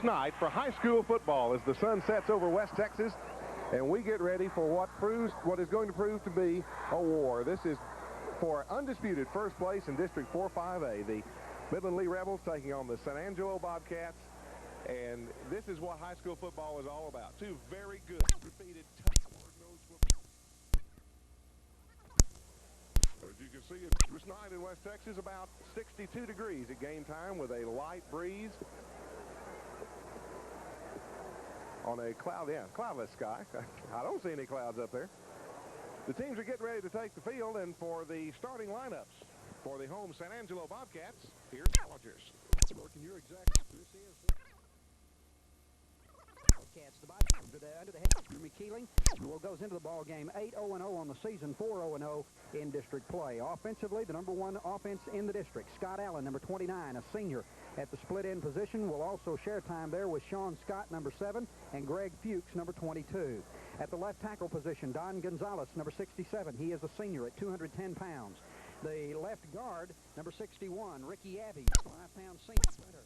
night for high school football as the sun sets over West Texas and we get ready for what is going to prove to be a war. This is for undisputed first place in District 4-5A. The Midland Lee Rebels taking on the San Angelo Bobcats. And this is what high school football is all about. Two very good, defeated, tough-nosed football. As you can see, this night in West Texas, about 62 degrees at game time with a light breeze on a cloudless sky. I don't see any clouds up there. The teams are getting ready to take the field, and for the starting lineups for the home San Angelo Bobcats, here's Challengers. Working your exact. This is Bobcats, the Bobcats under the head of Jimmy Keeling, who goes into the ball game 8-0-0 on the season, 4-0-0 in district play. Offensively, the number one offense in the district, Scott Allen, number 29, a senior at the split end position, will also share time there with Sean Scott, number 7, and Greg Fuchs, number 22. At the left tackle position, Don Gonzalez, number 67. He is a senior at 210 pounds. The left guard, number 61, Ricky Abbey, 5-pound senior.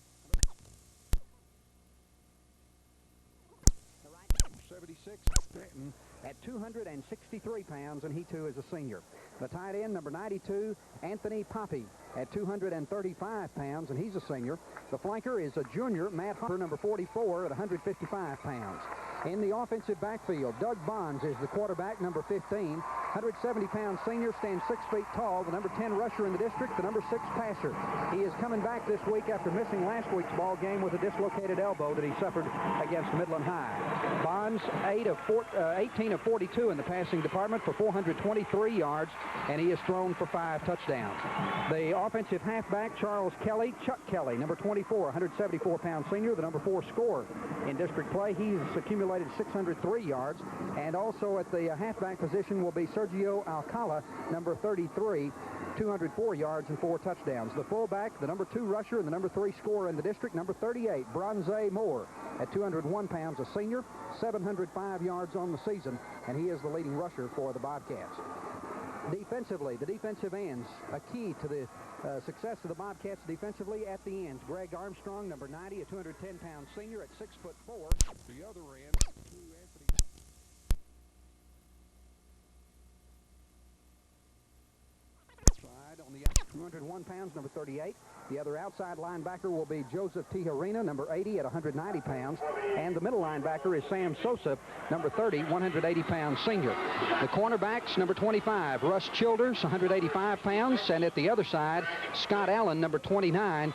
76, Stanton at 263 pounds, and he too is a senior. The tight end, number 92, Anthony Poppy at 235 pounds, and he's a senior. The flanker is a junior, Matt Harper, number 44, at 155 pounds. In the offensive backfield, Doug Bonds is the quarterback, number 15, 170-pound senior, stands 6 feet tall, the number 10 rusher in the district, the number 6 passer. He is coming back this week after missing last week's ball game with a dislocated elbow that he suffered against Midland High. Bonds, 18 of 42 in the passing department for 423 yards, and he has thrown for 5 touchdowns. The offensive halfback, Charles Kelly, Chuck Kelly, number 24, 174-pound senior, the number 4 scorer in district play. He's accumulated 603 yards, and also at the halfback position will be Sergio Alcala, number 33, 204 yards and 4 touchdowns. The fullback, the number 2 rusher and the number 3 scorer in the district, number 38, Bronze Moore, at 201 pounds, a senior, 705 yards on the season, and he is the leading rusher for the Bobcats. Defensively, the defensive ends, a key to the success of the Bobcats defensively at the ends. Greg Armstrong, number 90, a 210-pound senior at 6'4". The other end, to Anthony. Side on the 201 pounds, number 38. The other outside linebacker will be Joseph Tijerina, number 80, at 190 pounds. And the middle linebacker is Sam Sosa, number 30, 180-pound senior. The cornerbacks, number 25, Russ Childers, 185 pounds. And at the other side, Scott Allen, number 29,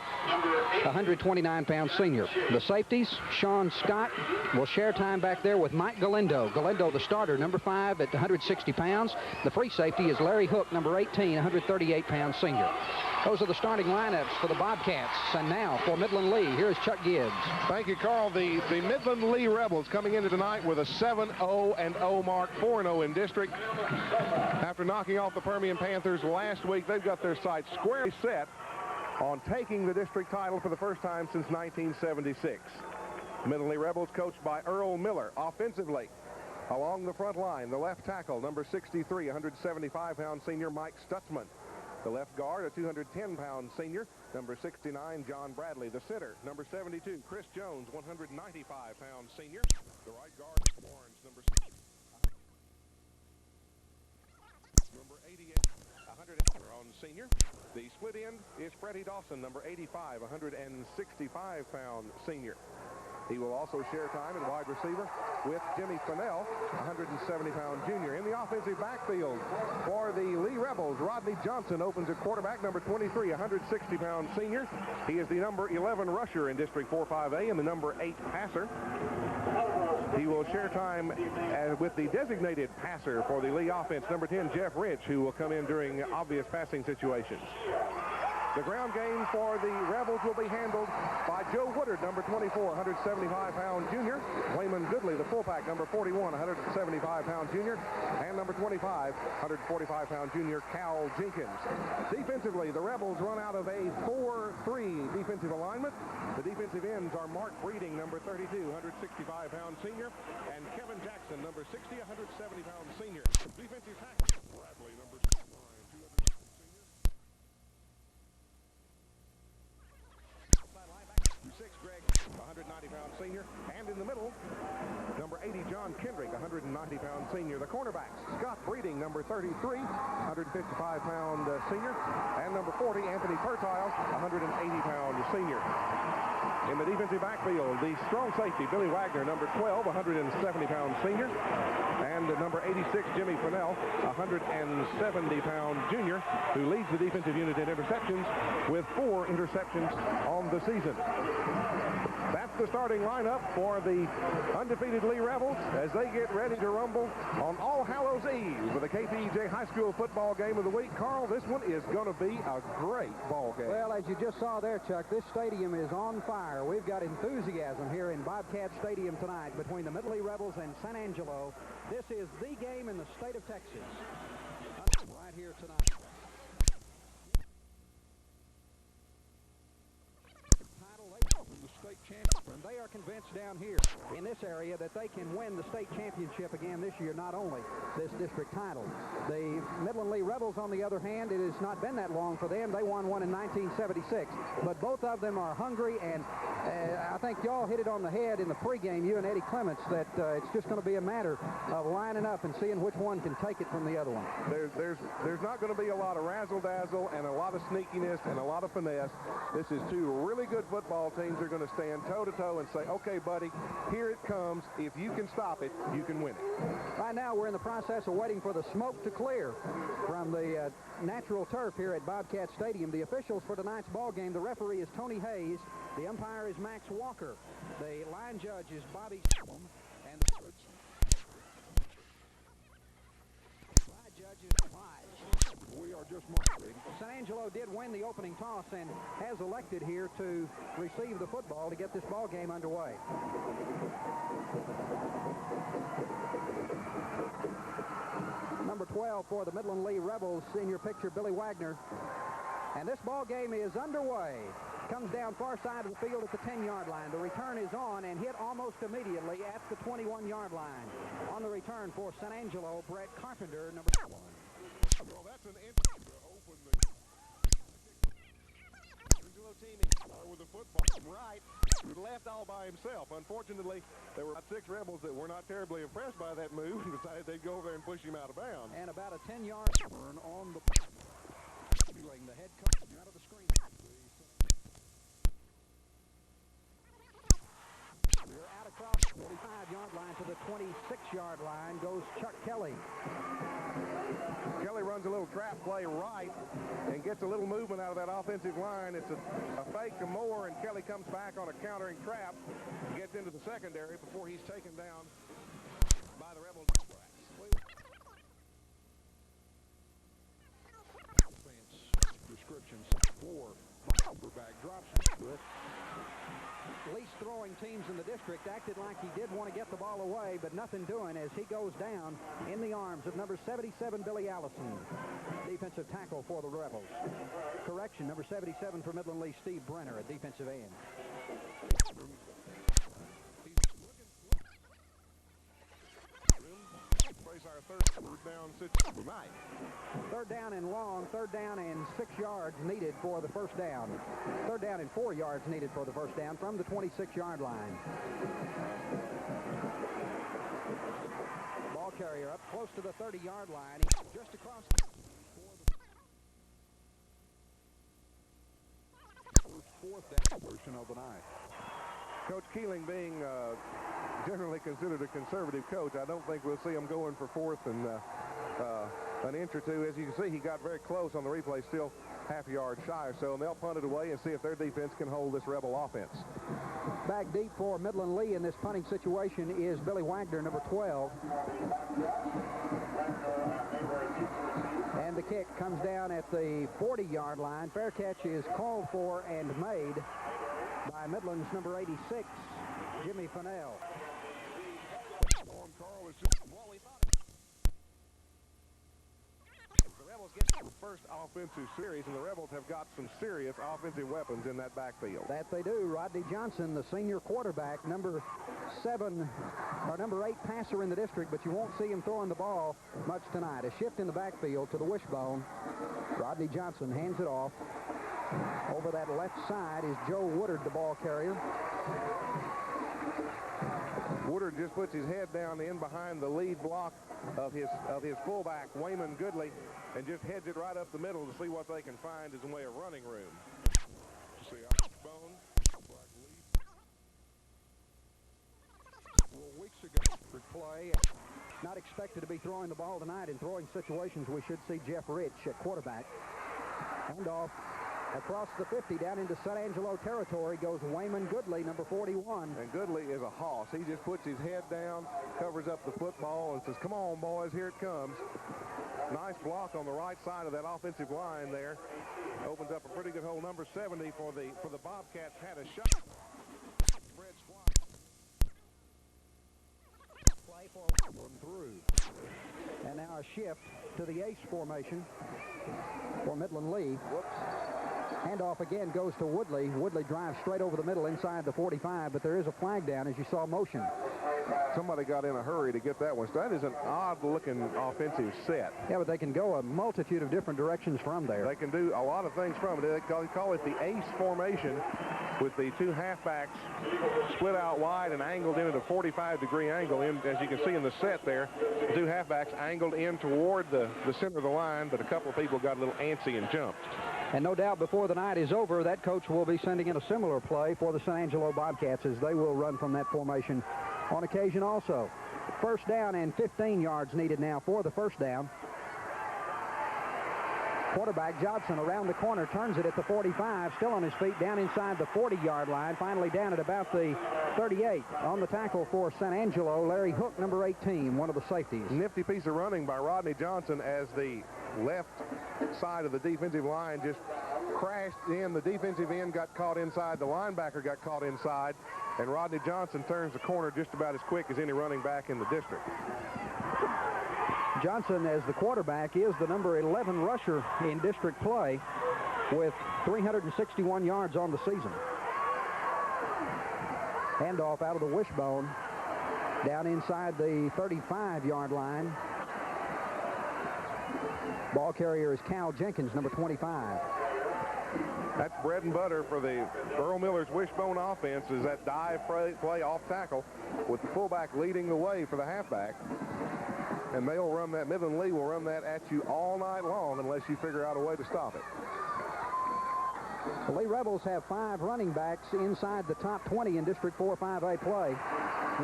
129-pound senior. The safeties, Sean Scott will share time back there with Mike Galindo. Galindo, the starter, number 5 at 160 pounds. The free safety is Larry Hook, number 18, 138-pound senior. Those are the starting lineups for the Bobcats. And now for Midland Lee, here's Chuck Gibbs. Thank you, Carl. The Midland Lee Rebels coming into tonight with a 7-0-0 mark, 4-0 in district. After knocking off the Permian Panthers last week, they've got their sights squarely set on taking the district title for the first time since 1976. Midland Lee Rebels coached by Earl Miller. Offensively, along the front line, the left tackle, number 63, 175-pound senior Mike Stutzman. The left guard, a 210-pound senior, number 69, John Bradley. The center, number 72, Chris Jones, 195-pound senior. The right guard, Barnes, number 88, 100-pound senior. The split end is Freddie Dawson, number 85, 165-pound senior. He will also share time at wide receiver with Jimmy Fennell, 170-pound junior. In the offensive backfield for the Lee Rebels, Rodney Johnson opens at quarterback, number 23, 160-pound senior. He is the number 11 rusher in District 4-5A and the number 8 passer. He will share time with the designated passer for the Lee offense, number 10, Jeff Rich, who will come in during obvious passing situations. The ground game for the Rebels will be handled by Joe Woodard, number 24, 175-pound junior. Wayman Goodley, the fullback, number 41, 175-pound junior. And number 25, 145-pound junior, Cal Jenkins. Defensively, the Rebels run out of a 4-3 defensive alignment. The defensive ends are Mark Breeding, number 32, 165-pound senior. And Kevin Jackson, number 60, 170-pound senior. Defensive tackle, Bradley, number 69, 200-pound senior. 6, Greg, 190-pound Kendrick, 190-pound senior. The cornerbacks, Scott Breeding, number 33, 155-pound senior. And number 40, Anthony Pertile, 180-pound senior. In the defensive backfield, the strong safety, Billy Wagner, number 12, 170-pound senior. And number 86, Jimmy Fennell, 170-pound junior, who leads the defensive unit in interceptions with 4 interceptions on the season. That's the starting lineup for the undefeated Lee Rebels as they get ready to rumble on All Hallows Eve for the KPJ High School football game of the week. Carl, this one is going to be a great ball game. Well, as you just saw there, Chuck, this stadium is on fire. We've got enthusiasm here in Bobcat Stadium tonight between the Midland Lee Rebels and San Angelo. This is the game in the state of Texas. Right here tonight. The state champion. They are convinced down here in this area that they can win the state championship again this year, not only this district title. The Midland Lee Rebels, on the other hand, it has not been that long for them. They won one in 1976. But both of them are hungry, and I think y'all hit it on the head in the pregame, you and Eddie Clements, that it's just going to be a matter of lining up and seeing which one can take it from the other one. There's not going to be a lot of razzle-dazzle and a lot of sneakiness and a lot of finesse. This is two really good football teams. They're going to stand toe-to-toe and say, okay, buddy, here it comes. If you can stop it, you can win it. Right now, we're in the process of waiting for the smoke to clear from the natural turf here at Bobcat Stadium. The officials for tonight's ball game, the referee is Tony Hayes. The umpire is Max Walker. The line judge is Bobby and the line judge is Clyde. We are just monitoring. San Angelo did win the opening toss and has elected here to receive the football to get this ball game underway. Number 12 for the Midland Lee Rebels, senior pitcher Billy Wagner. And this ball game is underway. Comes down far side of the field at the 10-yard line. The return is on and hit almost immediately at the 21-yard line. On the return for San Angelo, Brett Carpenter, number 1. Well, that's an entry to open the Angelo team with the football right to the left all by himself. Unfortunately, there were about 6 Rebels that were not terribly impressed by that move and decided they'd go over there and push him out of bounds. And about a 10-yard turn on the head coach out of the screen. We're out across the 45-yard line to the 26-yard line goes Chuck Kelly. Kelly runs a little trap play right and gets a little movement out of that offensive line. It's a fake to Moore, and Kelly comes back on a countering trap, gets into the secondary before he's taken down by the Rebels. Descriptions for back drops. Least throwing teams in the district acted like he did want to get the ball away, but nothing doing as he goes down in the arms of number 77, Billy Allison, defensive tackle for the Rebels. Correction, number 77 for Midland Lee, Steve Brenner, a defensive end. Our third down situation. Third down and long, third down and 6 yards needed for the first down. Third down and 4 yards needed for the first down from the 26-yard line. Ball carrier up close to the 30-yard line. He's just across the fourth down portion of the night. Coach Keeling being generally considered a conservative coach, I don't think we'll see him going for fourth and an inch or two. As you can see, he got very close on the replay, still half a yard shy or so, and they'll punt it away and see if their defense can hold this Rebel offense. Back deep for Midland Lee in this punting situation is Billy Wagner, number 12. And the kick comes down at the 40-yard line. Fair catch is called for and made by Midland's number 86, Jimmy Fennell. Carl is just what we thought. The Rebels get the first offensive series, and the Rebels have got some serious offensive weapons in that backfield. That they do. Rodney Johnson, the senior quarterback, number 7 or number 8 passer in the district, but you won't see him throwing the ball much tonight. A shift in the backfield to the wishbone. Rodney Johnson hands it off. Over that left side is Joe Woodard, the ball carrier. Woodard just puts his head down in behind the lead block of his fullback, Wayman Goodley, and just heads it right up the middle to see what they can find as a way of running room. See Bone, black leaf. Well, weeks ago, for play, not expected to be throwing the ball tonight. In throwing situations, we should see Jeff Rich at quarterback. And off across the 50 down into San Angelo territory goes Wayman Goodley, number 41. And Goodley is a hoss. He just puts his head down, covers up the football, and says, "Come on, boys, here it comes." Nice block on the right side of that offensive line there. Opens up a pretty good hole. Number 70 for the Bobcats had a shot. Fred Squire. Play for one through. And now a shift to the ace formation for Midland Lee. Whoops. Handoff again goes to Woodley. Woodley drives straight over the middle inside the 45, but there is a flag down as you saw motion. Somebody got in a hurry to get that one. So that is an odd-looking offensive set. Yeah, but they can go a multitude of different directions from there. They can do a lot of things from it. They call it the ace formation, with the two halfbacks split out wide and angled in at a 45-degree angle. As you can see in the set there, the two halfbacks angled in toward the center of the line, but a couple of people got a little antsy and jumped. And no doubt before the night is over, that coach will be sending in a similar play for the San Angelo Bobcats, as they will run from that formation on occasion also. First down and 15 yards needed now for the first down. Quarterback Johnson around the corner, turns it at the 45, still on his feet, down inside the 40-yard line, finally down at about the 38. On the tackle for San Angelo, Larry Hook, number 18, one of the safeties. Nifty piece of running by Rodney Johnson as the left side of the defensive line just crashed in. The defensive end got caught inside. The linebacker got caught inside. And Rodney Johnson turns the corner just about as quick as any running back in the district. Johnson, as the quarterback, is the number 11 rusher in district play with 361 yards on the season. Handoff out of the wishbone down inside the 35-yard line. Ball carrier is Cal Jenkins, number 25. That's bread and butter for the Earl Miller's wishbone offense, is that dive play off tackle with the fullback leading the way for the halfback. And they'll run that. Midland Lee will run that at you all night long unless you figure out a way to stop it. The Lee Rebels have 5 running backs inside the top 20 in District 4 5A play.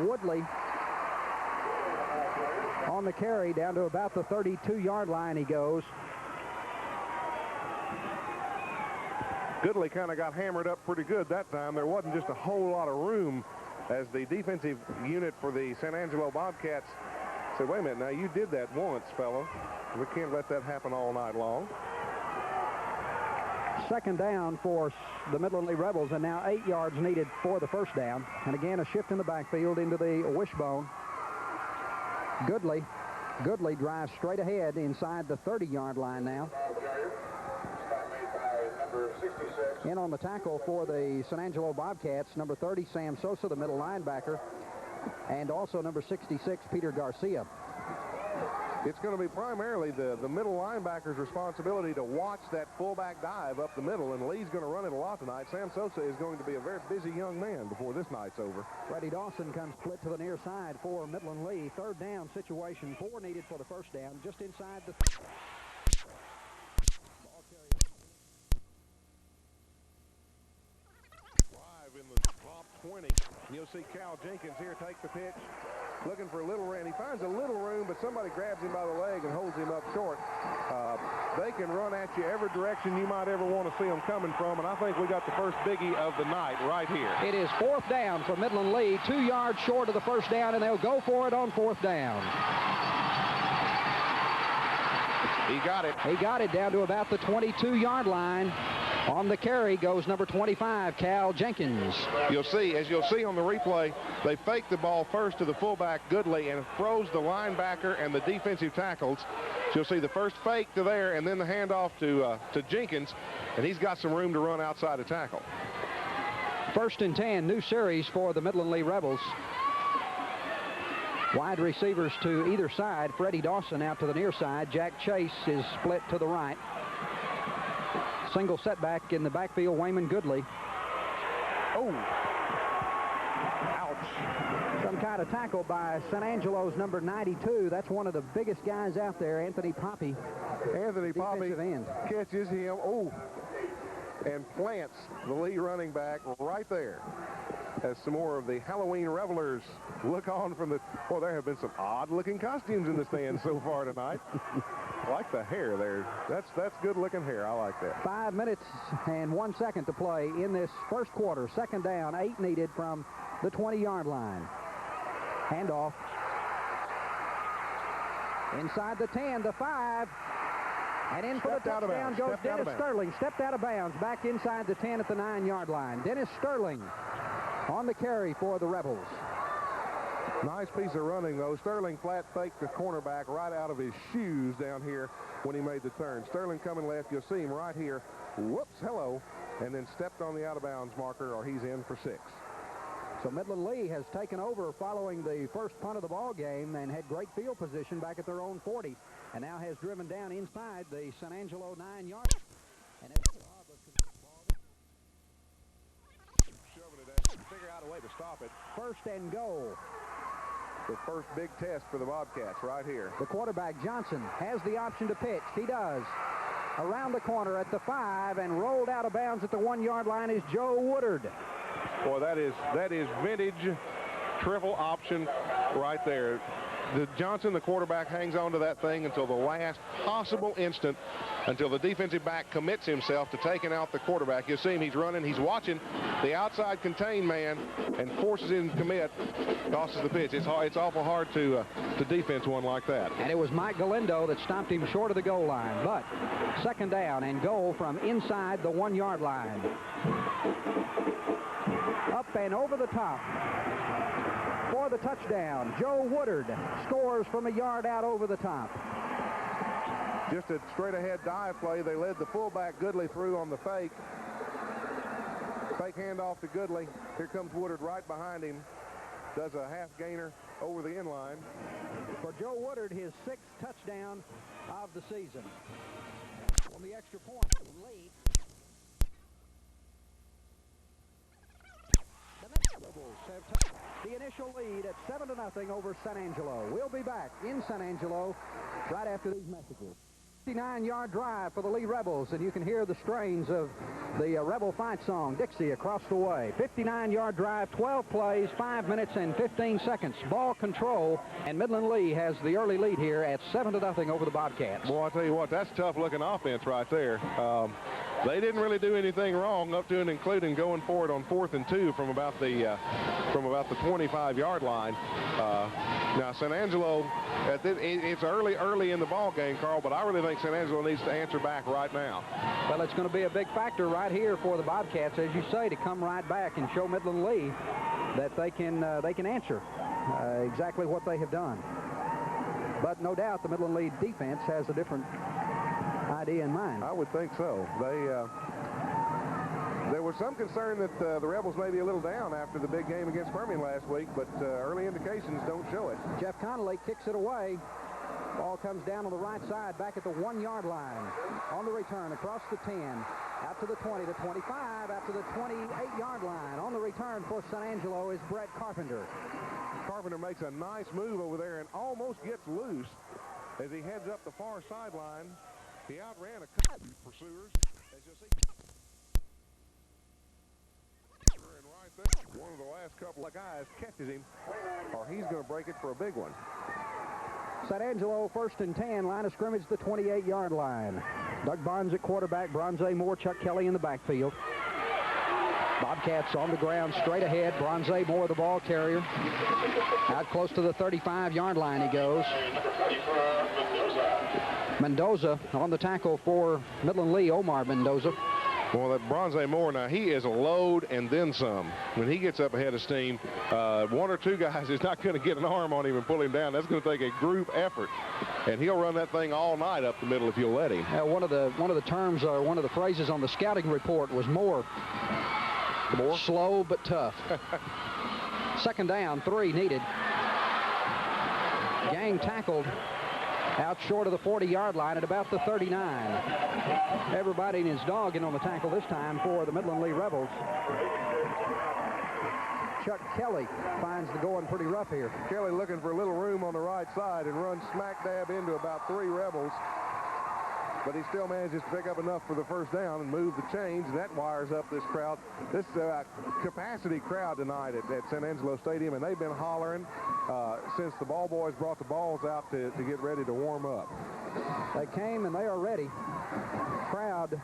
Woodley on the carry down to about the 32-yard line he goes. Goodley kind of got hammered up pretty good that time. There wasn't just a whole lot of room as the defensive unit for the San Angelo Bobcats said, "Wait a minute, now you did that once, fellow. We can't let that happen all night long." Second down for the Midland Lee Rebels, and now 8 yards needed for the first down. And again, a shift in the backfield into the wishbone. Goodley drives straight ahead inside the 30-yard line now. In on the tackle for the San Angelo Bobcats, number 30, Sam Sosa, the middle linebacker, and also number 66, Peter Garcia. It's going to be primarily the middle linebacker's responsibility to watch that fullback dive up the middle, and Lee's going to run it a lot tonight. Sam Sosa is going to be a very busy young man before this night's over. Freddie Dawson comes split to the near side for Midland Lee. Third down situation, 4 needed for the first down, just inside the... In the top 20. You'll see Cal Jenkins here take the pitch, looking for a little room. He finds a little room, but somebody grabs him by the leg and holds him up short. They can run at you every direction you might ever want to see them coming from, and I think we got the first biggie of the night right here. It is 4th down for Midland Lee, 2 yards short of the first down, and they'll go for it on 4th down. He got it. He got it down to about the 22-yard line. On the carry goes number 25, Cal Jenkins. As you'll see on the replay, they fake the ball first to the fullback, Goodley, and froze the linebacker and the defensive tackles. So you'll see the first fake to there, and then the handoff to Jenkins, and he's got some room to run outside the tackle. 1st and 10, new series for the Midland Lee Rebels. Wide receivers to either side. Freddie Dawson out to the near side. Jack Chase is split to the right. Single setback in the backfield, Wayman Goodley. Oh! Ouch. Some kind of tackle by San Angelo's number 92. That's one of the biggest guys out there, Anthony Poppy. Anthony Poppy catches him, and plants the Lee running back right there. As some more of the Halloween revelers look on from the... Well, there have been some odd-looking costumes in the stands so far tonight. I like the hair there. That's good-looking hair. I like that. 5 minutes and 1 second to play in this first quarter. Second down, 8 needed from the 20-yard line. Handoff. Inside the 10, the 5. And in for the touchdown goes Dennis Sterling. Stepped out of bounds. Back inside the 10 at the 9-yard line. Dennis Sterling on the carry for the Rebels. Nice piece of running, though. Sterling flat faked the cornerback right out of his shoes down here when he made the turn. Sterling coming left. You'll see him right here. Whoops, hello. And then stepped on the out-of-bounds marker, or he's in for 6. So Midland Lee has taken over following the first punt of the ball game and had great field position back at their own 40, and now has driven down inside the San Angelo 9-yard. And it's shoving it out, figure out a way to stop it. First and goal. The first big test for the Bobcats right here. The quarterback, Johnson, has the option to pitch. He does. Around the corner at the 5 and rolled out of bounds at the 1-yard line is Joe Woodard. Boy, that is vintage triple option right there. Johnson, the quarterback, hangs on to that thing until the last possible instant, until the defensive back commits himself to taking out the quarterback. You'll see him, he's running, he's watching the outside contained man and forces him to commit, tosses the pitch. It's awful hard to defense one like that. And it was Mike Galindo that stopped him short of the goal line. But second down and goal from inside the 1-yard line. Up and over the top for the touchdown. Joe Woodard scores from a yard out over the top. Just a straight-ahead dive play. They led the fullback Goodley through on the fake. Fake handoff to Goodley. Here comes Woodard right behind him. Does a half gainer over the end line. For Joe Woodard, his 6th touchdown of the season. On the extra point, late. The initial lead at 7-0 over San Angelo. We'll be back in San Angelo right after these messages. 59-yard drive for the Lee Rebels, and you can hear the strains of the Rebel fight song, Dixie, across the way. 59-yard drive, 12 plays, 5 minutes and 15 seconds. Ball control, and Midland Lee has the early lead here at 7-0 over the Bobcats. Boy, I tell you what, that's tough-looking offense right there. They didn't really do anything wrong up to and including going for it on 4th and 2 from about the 25-yard line. Now, San Angelo, it's early in the ball game, Carl, but I really think San Angelo needs to answer back right now. Well, it's going to be a big factor right here for the Bobcats, as you say, to come right back and show Midland Lee that they can answer exactly what they have done. But no doubt the Midland Lee defense has a different idea in mind. I would think so. There was some concern that the Rebels may be a little down after the big game against Permian last week, but early indications don't show it. Jeff Connolly kicks it away. Ball comes down on the right side, back at the 1-yard line. On the return, across the 10, out to the 20, the 25, out to the 28-yard line. On the return for San Angelo is Brett Carpenter. Carpenter makes a nice move over there and almost gets loose as he heads up the far sideline. He outran a couple of pursuers, as you'll see. And right there, one of the last couple of guys catches him, or he's going to break it for a big one. San Angelo, 1st and 10, line of scrimmage, the 28-yard line. Doug Barnes at quarterback, Bronze Moore, Chuck Kelly in the backfield. Bobcats on the ground, straight ahead. Bronze Moore, the ball carrier. Out close to the 35-yard line he goes. Mendoza on the tackle for Midland Lee, Omar Mendoza. Well, that Bronze Moore, now he is a load and then some. When he gets up ahead of steam, one or two guys is not going to get an arm on him and pull him down. That's going to take a group effort, and he'll run that thing all night up the middle if you'll let him. One of the terms, or one of the phrases on the scouting report was more slow but tough. Second down, 3 needed. Gang tackled out short of the 40-yard line at about the 39. Everybody and his dog in on the tackle this time for the Midland Lee Rebels. Chuck Kelly finds the going pretty rough here. Kelly looking for a little room on the right side and runs smack dab into about 3 Rebels. But he still manages to pick up enough for the first down and move the chains. And that wires up this crowd. This capacity crowd tonight at San Angelo Stadium, and they've been hollering since the ball boys brought the balls out to get ready to warm up. They came and they are ready. Crowd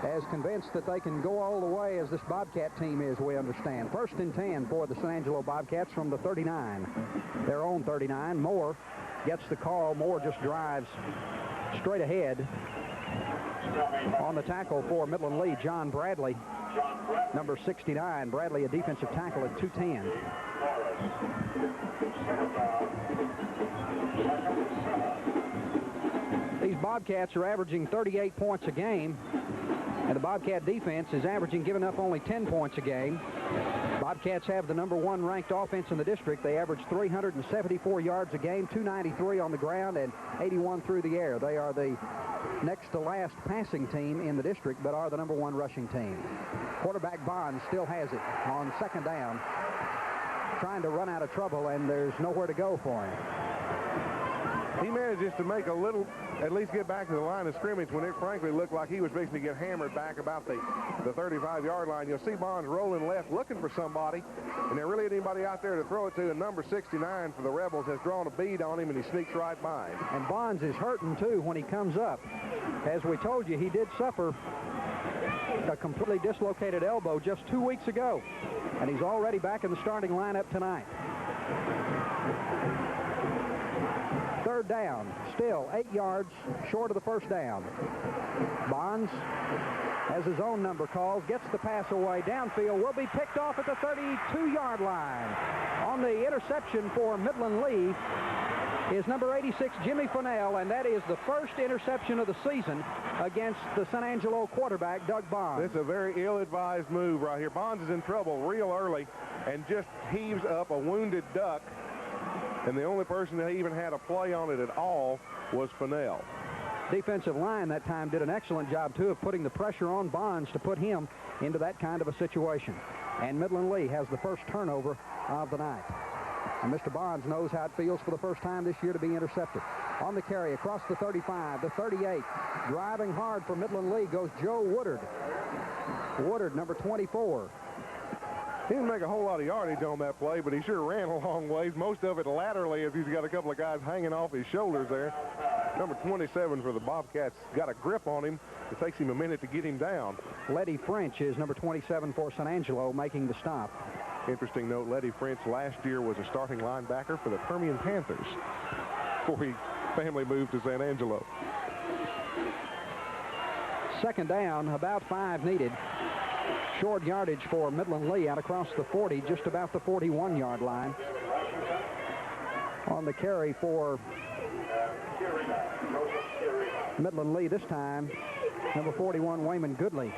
as convinced that they can go all the way as this Bobcat team is, we understand. 1st and 10 for the San Angelo Bobcats from the 39. Their own 39. Moore gets the call. Moore just drives straight ahead. On the tackle for Midland Lee, John Bradley, number 69. Bradley, a defensive tackle at 210. These Bobcats are averaging 38 points a game, and the Bobcat defense is averaging giving up only 10 points a game. Bobcats have the number 1 ranked offense in the district. They average 374 yards a game, 293 on the ground, and 81 through the air. They are the next to last passing team in the district, but are the number 1 rushing team. Quarterback Bonds still has it on 2nd down, trying to run out of trouble, and there's nowhere to go for him. He manages to make a little, at least get back to the line of scrimmage when it frankly looked like he was fixing to get hammered back about the 35-yard line. You'll see Bonds rolling left looking for somebody, and there really isn't anybody out there to throw it to, and number 69 for the Rebels has drawn a bead on him, and he sneaks right by him. And Bonds is hurting, too, when he comes up. As we told you, he did suffer a completely dislocated elbow just 2 weeks ago, and he's already back in the starting lineup tonight. 3rd down, still 8 yards short of the 1st down. Bonds has his own number calls, gets the pass away downfield, will be picked off at the 32-yard line. On the interception for Midland Lee is number 86, Jimmy Fennell, and that is the first interception of the season against the San Angelo quarterback, Doug Bonds. It's a very ill-advised move right here. Bonds is in trouble real early and just heaves up a wounded duck. And the only person that even had a play on it at all was Fennell. Defensive line that time did an excellent job, too, of putting the pressure on Bonds to put him into that kind of a situation. And Midland Lee has the first turnover of the night. And Mr. Bonds knows how it feels for the first time this year to be intercepted. On the carry across the 35, the 38. Driving hard for Midland Lee goes Joe Woodard. Woodard, number 24. He didn't make a whole lot of yardage on that play, but he sure ran a long ways, most of it laterally as he's got a couple of guys hanging off his shoulders there. Number 27 for the Bobcats got a grip on him. It takes him a minute to get him down. Letty French is number 27 for San Angelo, making the stop. Interesting note, Letty French last year was a starting linebacker for the Permian Panthers before his family moved to San Angelo. 2nd down, about 5 needed. Short yardage for Midland Lee out across the 40, just about the 41-yard line. On the carry for Midland Lee this time, number 41, Wayman Goodley.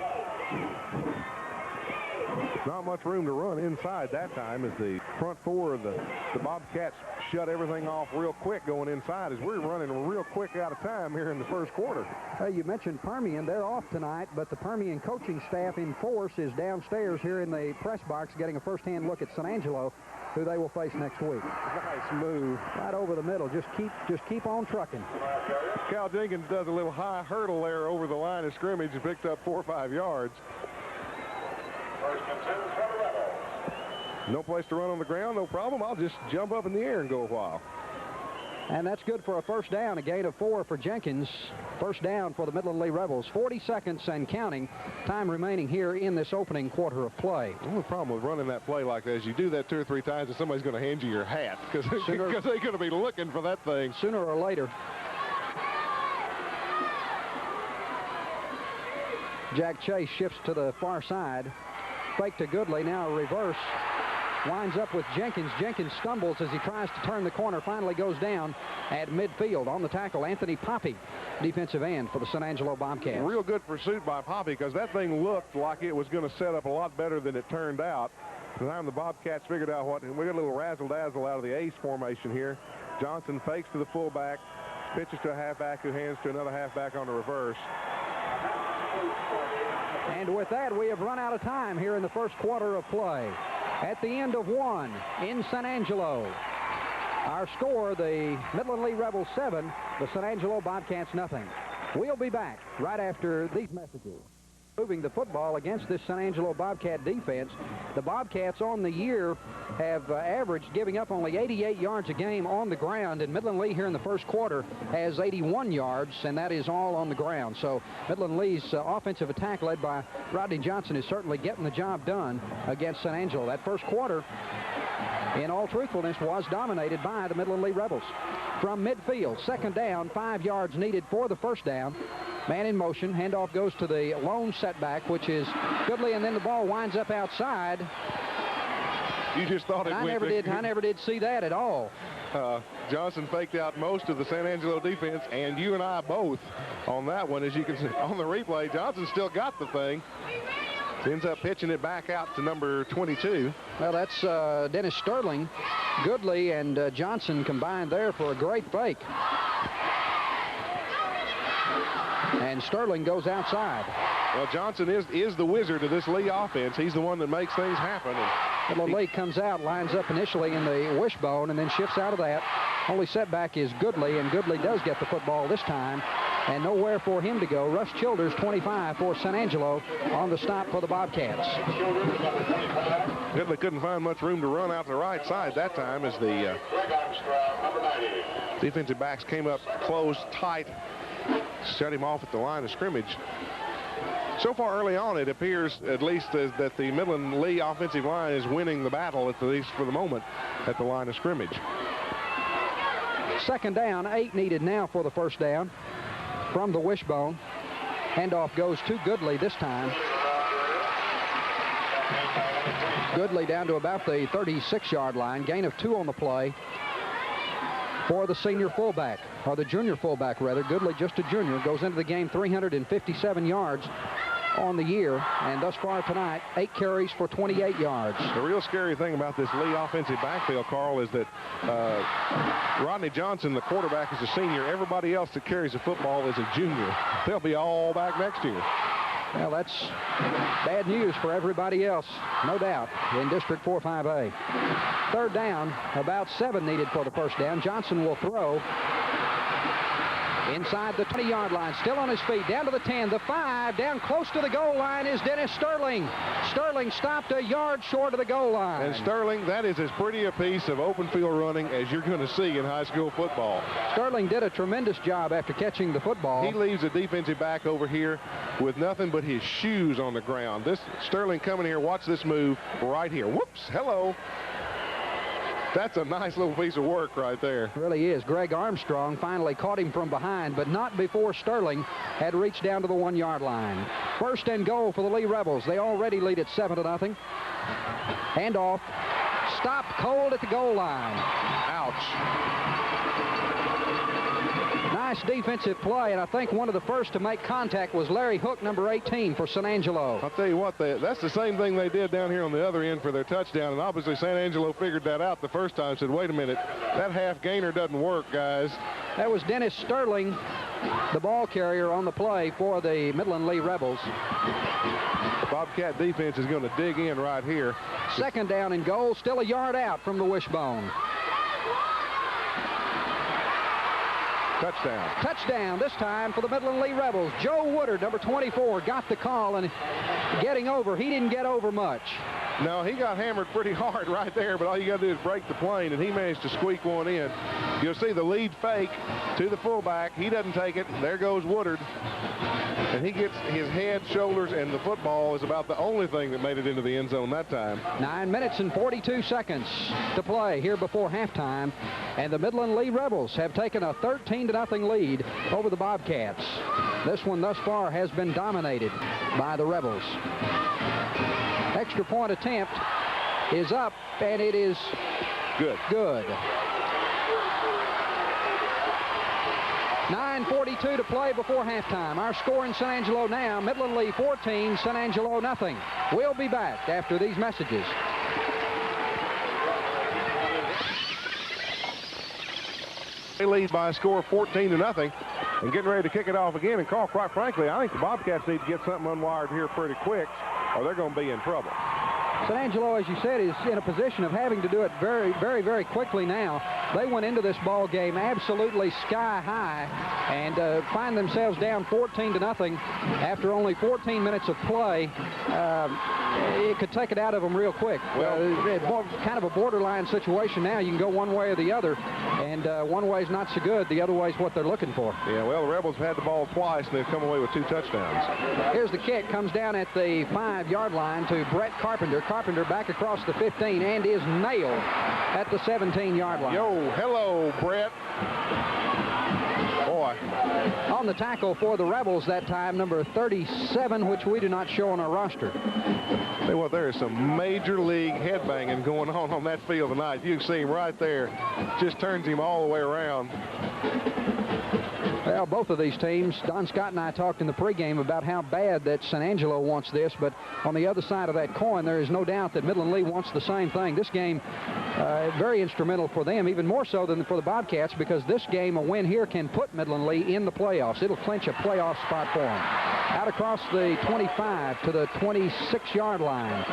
Not much room to run inside that time as the front 4 of the Bobcats shut everything off real quick going inside as we're running real quick out of time here in the 1st quarter. Hey, you mentioned Permian. They're off tonight, but the Permian coaching staff in force is downstairs here in the press box getting a first-hand look at San Angelo, who they will face next week. Nice move. Right over the middle. Just keep on trucking. Cal Jenkins does a little high hurdle there over the line of scrimmage and picked up 4 or 5 yards. No place to run on the ground, no problem. I'll just jump up in the air and go a while. And that's good for a first down, a gain of 4 for Jenkins. First down for the Midland Lee Rebels. 40 seconds and counting. Time remaining here in this opening quarter of play. The only problem with running that play like that is you do that 2 or 3 times and somebody's going to hand you your hat because they're going to be looking for that thing. Sooner or later. Jack Chase shifts to the far side. Fake to Goodley, now a reverse. Winds up with Jenkins. Jenkins stumbles as he tries to turn the corner. Finally goes down at midfield. On the tackle, Anthony Poppy, defensive end for the San Angelo Bobcats. Real good pursuit by Poppy because that thing looked like it was going to set up a lot better than it turned out. By the time the Bobcats figured out what, we got a little razzle-dazzle out of the ace formation here. Johnson fakes to the fullback, pitches to a halfback who hands to another halfback on the reverse. And with that, we have run out of time here in the 1st quarter of play. at the end of one in San Angelo. Our score, the Midland Lee Rebels 7, the San Angelo Bobcats nothing. We'll be back right after these messages. Moving the football against this San Angelo Bobcat defense. The Bobcats on the year have averaged giving up only 88 yards a game on the ground, and Midland Lee here in the first quarter has 81 yards, and that is all on the ground. So Midland Lee's offensive attack led by Rodney Johnson is certainly getting the job done against San Angelo. That first quarter, in all truthfulness, was dominated by the Midland Lee Rebels. From midfield, second down, 5 yards needed for the first down. Man in motion, handoff goes to the lone setback, which is Goodley, and then the ball winds up outside. You just thought it went. I never did see that at all. Johnson faked out most of the San Angelo defense, and you and I both on that one. As you can see on the replay, Johnson still got the thing. Ends up pitching it back out to number 22. Well, that's Dennis Sterling. Goodley and Johnson combined there for a great fake. And Sterling goes outside. Well, Johnson is the wizard of this Lee offense. He's the one that makes things happen. Midland Lee comes out, lines up initially in the wishbone, and then shifts out of that. Only setback is Goodley, and Goodley does get the football this time. And nowhere for him to go. Russ Childers, 25 for San Angelo on the stop for the Bobcats. Goodley couldn't find much room to run out the right side that time as the defensive backs came up close, tight, shut him off at the line of scrimmage. So far early on, it appears at least that the Midland Lee offensive line is winning the battle, at least for the moment, at the line of scrimmage. Second down, 8 needed now for the first down. From the wishbone, handoff goes to Goodley this time. Goodley down to about the 36-yard line. Gain of 2 on the play for the senior fullback, or the junior fullback rather. Goodley, just a junior, goes into the game 357 yards on the year, and thus far tonight, 8 carries for 28 yards. The real scary thing about this Lee offensive backfield, Carl, is that Rodney Johnson, the quarterback, is a senior. Everybody else that carries the football is a junior. They'll be all back next year. Well, that's bad news for everybody else, no doubt, in District 4-5A. Third down, about 7 needed for the first down. Johnson will throw inside the 20-yard line, still on his feet, down to the 10, the 5, down close to the goal line is Dennis Sterling. Sterling stopped a yard short of the goal line. And Sterling, that is as pretty a piece of open field running as you're going to see in high school football. Sterling did a tremendous job after catching the football. He leaves the defensive back over here with nothing but his shoes on the ground. This Sterling coming here, watch this move right here. Whoops, hello. That's a nice little piece of work right there. It really is. Greg Armstrong finally caught him from behind, but not before Sterling had reached down to the 1-yard line. First and goal for the Lee Rebels. They already lead at 7-0. Handoff. Stopped cold at the goal line. Ouch. Nice defensive play, and I think one of the first to make contact was Larry Hook, number 18 for San Angelo. I'll tell you what, that's the same thing they did down here on the other end for their touchdown, and obviously San Angelo figured that out the first time, said, wait a minute, that half gainer doesn't work, guys. That was Dennis Sterling, the ball carrier on the play for the Midland Lee Rebels. The Bobcat defense is going to dig in right here. Second down and goal, still a yard out from the wishbone. Touchdown. Touchdown this time for the Midland Lee Rebels. Joe Woodard, number 24, got the call, and getting over. He didn't get over much. No, he got hammered pretty hard right there, but all you got to do is break the plane, and he managed to squeak one in. You'll see the lead fake to the fullback. He doesn't take it. There goes Woodard. And he gets his head, shoulders, and the football is about the only thing that made it into the end zone that time. 9 minutes and 42 seconds to play here before halftime. And the Midland Lee Rebels have taken a 13-0 lead over the Bobcats. This one thus far has been dominated by the Rebels. Extra point attempt is up, and it is good. 9:42 to play before halftime. Our score in San Angelo now, Midland Lee 14, San Angelo nothing. We'll be back after these messages. They lead by a score of 14-0 and getting ready to kick it off again. And Carl, quite frankly, I think the Bobcats need to get something unwired here pretty quick or they're going to be in trouble. San Angelo, as you said, is in a position of having to do it very, very, very quickly now. They went into this ball game absolutely sky high and find themselves down 14-0 after only 14 minutes of play. It could take it out of them real quick. Well, kind of a borderline situation now. You can go one way or the other, and one way is not so good. The other way is what they're looking for. Yeah, well, the Rebels have had the ball twice, and they've come away with 2 touchdowns. Here's the kick. Comes down at the 5-yard line to Brett Carpenter. Carpenter back across the 15 and is nailed at the 17-yard line. Yo, hello, Brett. Boy. On the tackle for the Rebels that time, number 37, which we do not show on our roster. Tell you what, there is some major league headbanging going on that field tonight. You can see him right there. Just turns him all the way around. Well, both of these teams, Don Scott and I talked in the pregame about how bad that San Angelo wants this, but on the other side of that coin, there is no doubt that Midland Lee wants the same thing. This game, very instrumental for them, even more so than for the Bobcats, because this game, a win here, can put Midland Lee in the playoffs. It'll clinch a playoff spot for them. Out across the 25 to the 26-yard line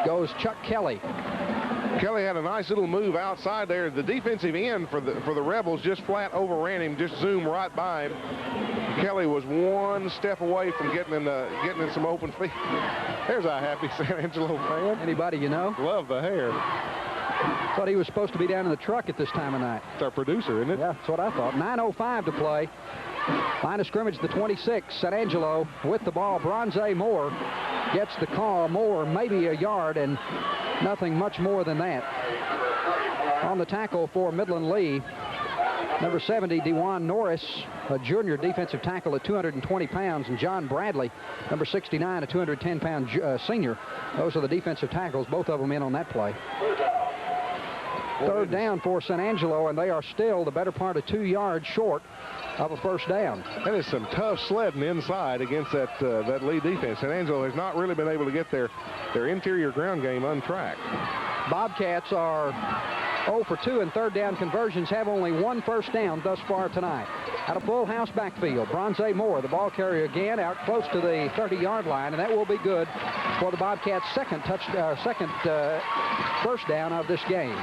goes Chuck Kelly. Kelly had a nice little move outside there. The defensive end for the Rebels just flat overran him, just zoomed right by him. Kelly was one step away from getting in some open field. There's a happy San Angelo fan. Anybody you know? Love the hair. Thought he was supposed to be down in the truck at this time of night. It's our producer, isn't it? Yeah, that's what I thought. 9:05 to play. Line of scrimmage, the 26. San Angelo with the ball. Bronze Moore gets the call. Moore maybe a yard and nothing much more than that. On the tackle for Midland Lee, number 70, Dewan Norris, a junior defensive tackle at 220 pounds, and John Bradley, number 69, a 210-pound senior. Those are the defensive tackles, both of them in on that play. Third down for San Angelo, and they are still the better part of 2 yards short of a first down. That is some tough sledding inside against that Lee defense. San Angelo has not really been able to get their interior ground game untracked. Bobcats are 0 for 2 in third down conversions, have only 1 first down thus far tonight. Out of full house backfield, Bronze Moore, the ball carrier again, out close to the 30-yard line, and that will be good for the Bobcats' second first down of this game.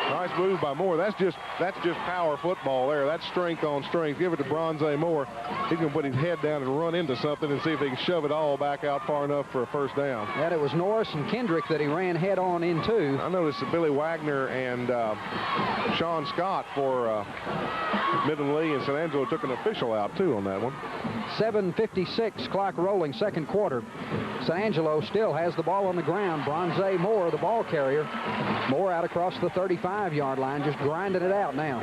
Nice move by Moore. That's just power football there. That's strength on strength. Give it to Bronze Moore. He can put his head down and run into something and see if he can shove it all back out far enough for a first down. And it was Norris and Kendrick that he ran head on into. I noticed that Billy Wagner and Sean Scott for Midland Lee and San Angelo took an official out too on that one. 7:56, clock rolling, second quarter. San Angelo still has the ball on the ground. Bronze Moore, the ball carrier. Moore out across the 35-yard line, just grinding it out now.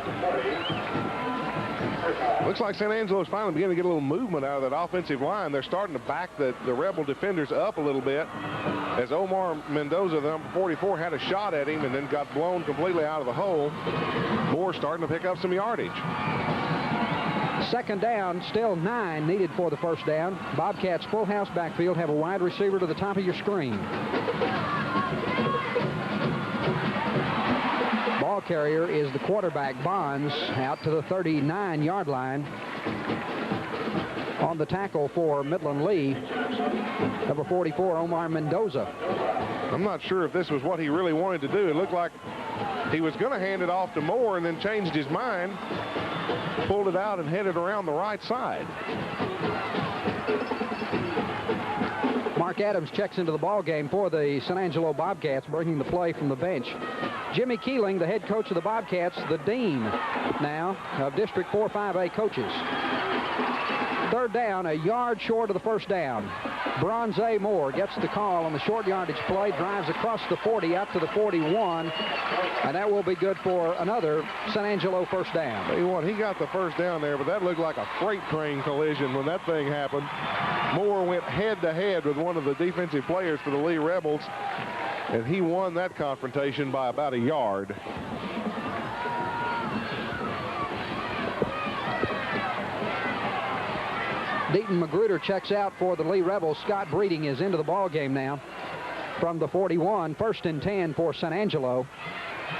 Looks like San Angelo is finally beginning to get a little movement out of that offensive line. They're starting to back the Rebel defenders up a little bit, as Omar Mendoza, the number 44, had a shot at him and then got blown completely out of the hole. Moore starting to pick up some yardage. Second down, still 9 needed for the first down. Bobcats full house backfield, have a wide receiver to the top of your screen. Ball carrier is the quarterback, Bonds, out to the 39-yard line. On the tackle for Midland Lee, number 44, Omar Mendoza. I'm not sure if this was what he really wanted to do. It looked like he was going to hand it off to Moore and then changed his mind, pulled it out and headed around the right side. Mark Adams checks into the ball game for the San Angelo Bobcats, bringing the play from the bench. Jimmy Keeling, the head coach of the Bobcats, the dean now of District 4-5A coaches. Third down, a yard short of the first down. Bronze Moore gets the call on the short yardage play, drives across the 40 out to the 41, and that will be good for another San Angelo first down. Tell you what, he got the first down there, but that looked like a freight train collision when that thing happened. Moore went head-to-head with one of the defensive players for the Lee Rebels, and he won that confrontation by about a yard. Deaton Magruder checks out for the Lee Rebels. Scott Breeding is into the ball game now from the 41. First and 10 for San Angelo.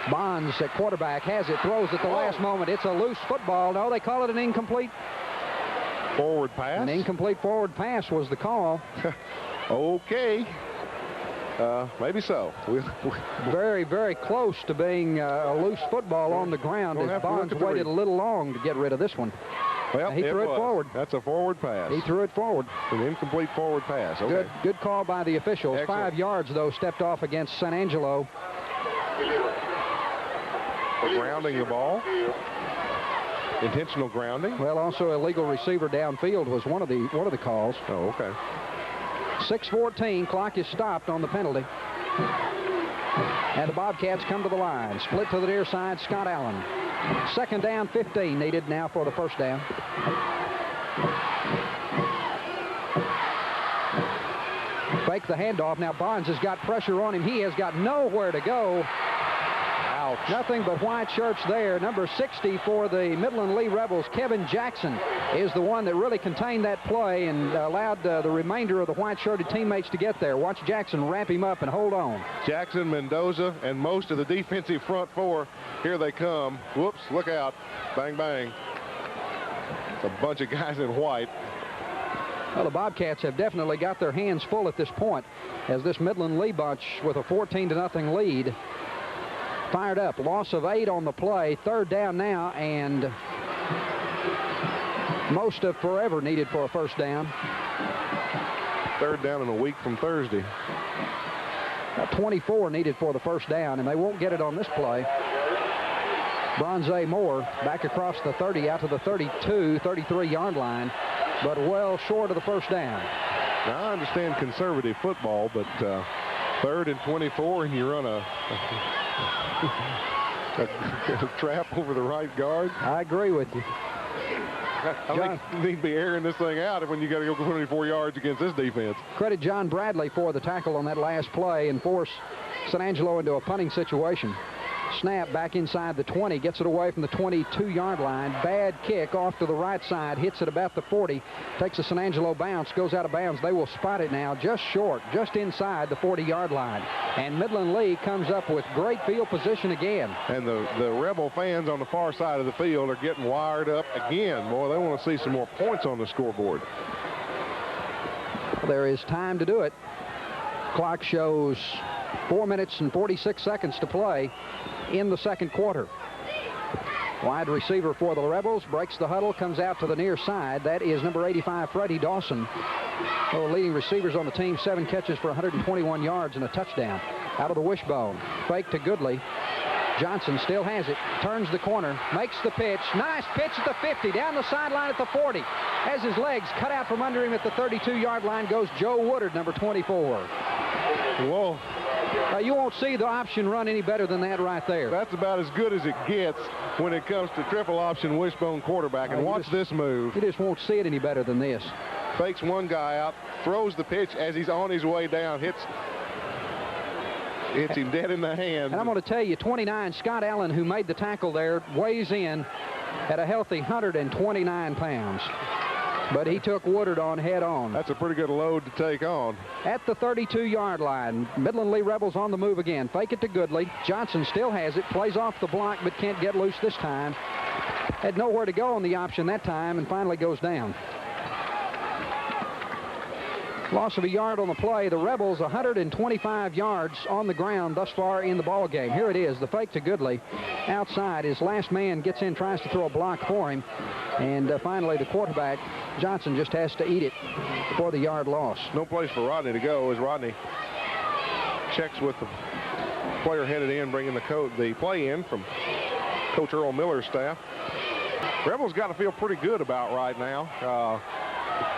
Bonds at quarterback has it, throws at the last moment. It's a loose football. No, they call it an incomplete. Forward pass. An incomplete forward pass was the call. Okay. Maybe so. Very, very close to being a loose football on the ground as Bonds waited a little long to get rid of this one. Well, he threw it forward. That's a forward pass. He threw it forward. An incomplete forward pass. Okay. Good call by the officials. Excellent. 5 yards, though, stepped off against San Angelo. For grounding the ball. Intentional grounding. Well, also illegal receiver downfield was one of the calls. Oh, okay. 6:14. Clock is stopped on the penalty. And the Bobcats come to the line. Split to the near side, Scott Allen. 2nd down, 15 needed now for the first down. Fake the handoff. Now Bonds has got pressure on him. He has got nowhere to go. Ouch. Nothing but white shirts there. Number 60 for the Midland Lee Rebels, Kevin Jackson, is the one that really contained that play and allowed the remainder of the white-shirted teammates to get there. Watch Jackson wrap him up and hold on. Jackson, Mendoza, and most of the defensive front four. Here they come. Whoops, look out. Bang, bang. It's a bunch of guys in white. Well, the Bobcats have definitely got their hands full at this point as this Midland Lee bunch with a 14-0 lead fired up. Loss of 8 on the play. 3rd down now, and most of forever needed for a first down. 3rd down in a week from Thursday. 24 needed for the first down, and they won't get it on this play. Bronze Moore back across the 30 out to the 32, 33-yard line, but well short of the first down. Now, I understand conservative football, but 3rd and 24, and you run a trap over the right guard. I agree with you. I think you need to be airing this thing out when you got to go 24 yards against this defense. Credit John Bradley for the tackle on that last play and force San Angelo into a punting situation. Snap back inside the 20, gets it away from the 22-yard line. Bad kick off to the right side, hits it about the 40, takes a San Angelo bounce, goes out of bounds. They will spot it now just short, just inside the 40-yard line. And Midland Lee comes up with great field position again. And the Rebel fans on the far side of the field are getting wired up again. Boy, they want to see some more points on the scoreboard. There is time to do it. Clock shows 4 minutes and 46 seconds to play in the second quarter. Wide receiver for the Rebels breaks the huddle, comes out to the near side. That is number 85, Freddie Dawson. One of the leading receivers on the team, 7 catches for 121 yards and a touchdown. Out of the wishbone, fake to Goodley. Johnson still has it, turns the corner, makes the pitch. Nice pitch at the 50, down the sideline at the 40. Has his legs cut out from under him at the 32-yard line goes Joe Woodard, number 24. Whoa. You won't see the option run any better than that right there. That's about as good as it gets when it comes to triple option wishbone quarterback. And watch this move. You just won't see it any better than this. Fakes one guy out, throws the pitch as he's on his way down, hits him dead in the hand. And I'm going to tell you, 29, Scott Allen, who made the tackle there, weighs in at a healthy 129 pounds. But he took Woodard on head on. That's a pretty good load to take on. At the 32-yard line, Midland Lee Rebels on the move again. Fake it to Goodley. Johnson still has it, plays off the block, but can't get loose this time. Had nowhere to go on the option that time and finally goes down. Loss of a yard on the play. The Rebels 125 yards on the ground thus far in the ball game. Here it is, the fake to Goodley. Outside, his last man gets in, tries to throw a block for him. And finally, the quarterback, Johnson, just has to eat it for the yard loss. No place for Rodney to go as Rodney checks with the player headed in, bringing the play in from Coach Earl Miller's staff. Rebels got to feel pretty good about right now.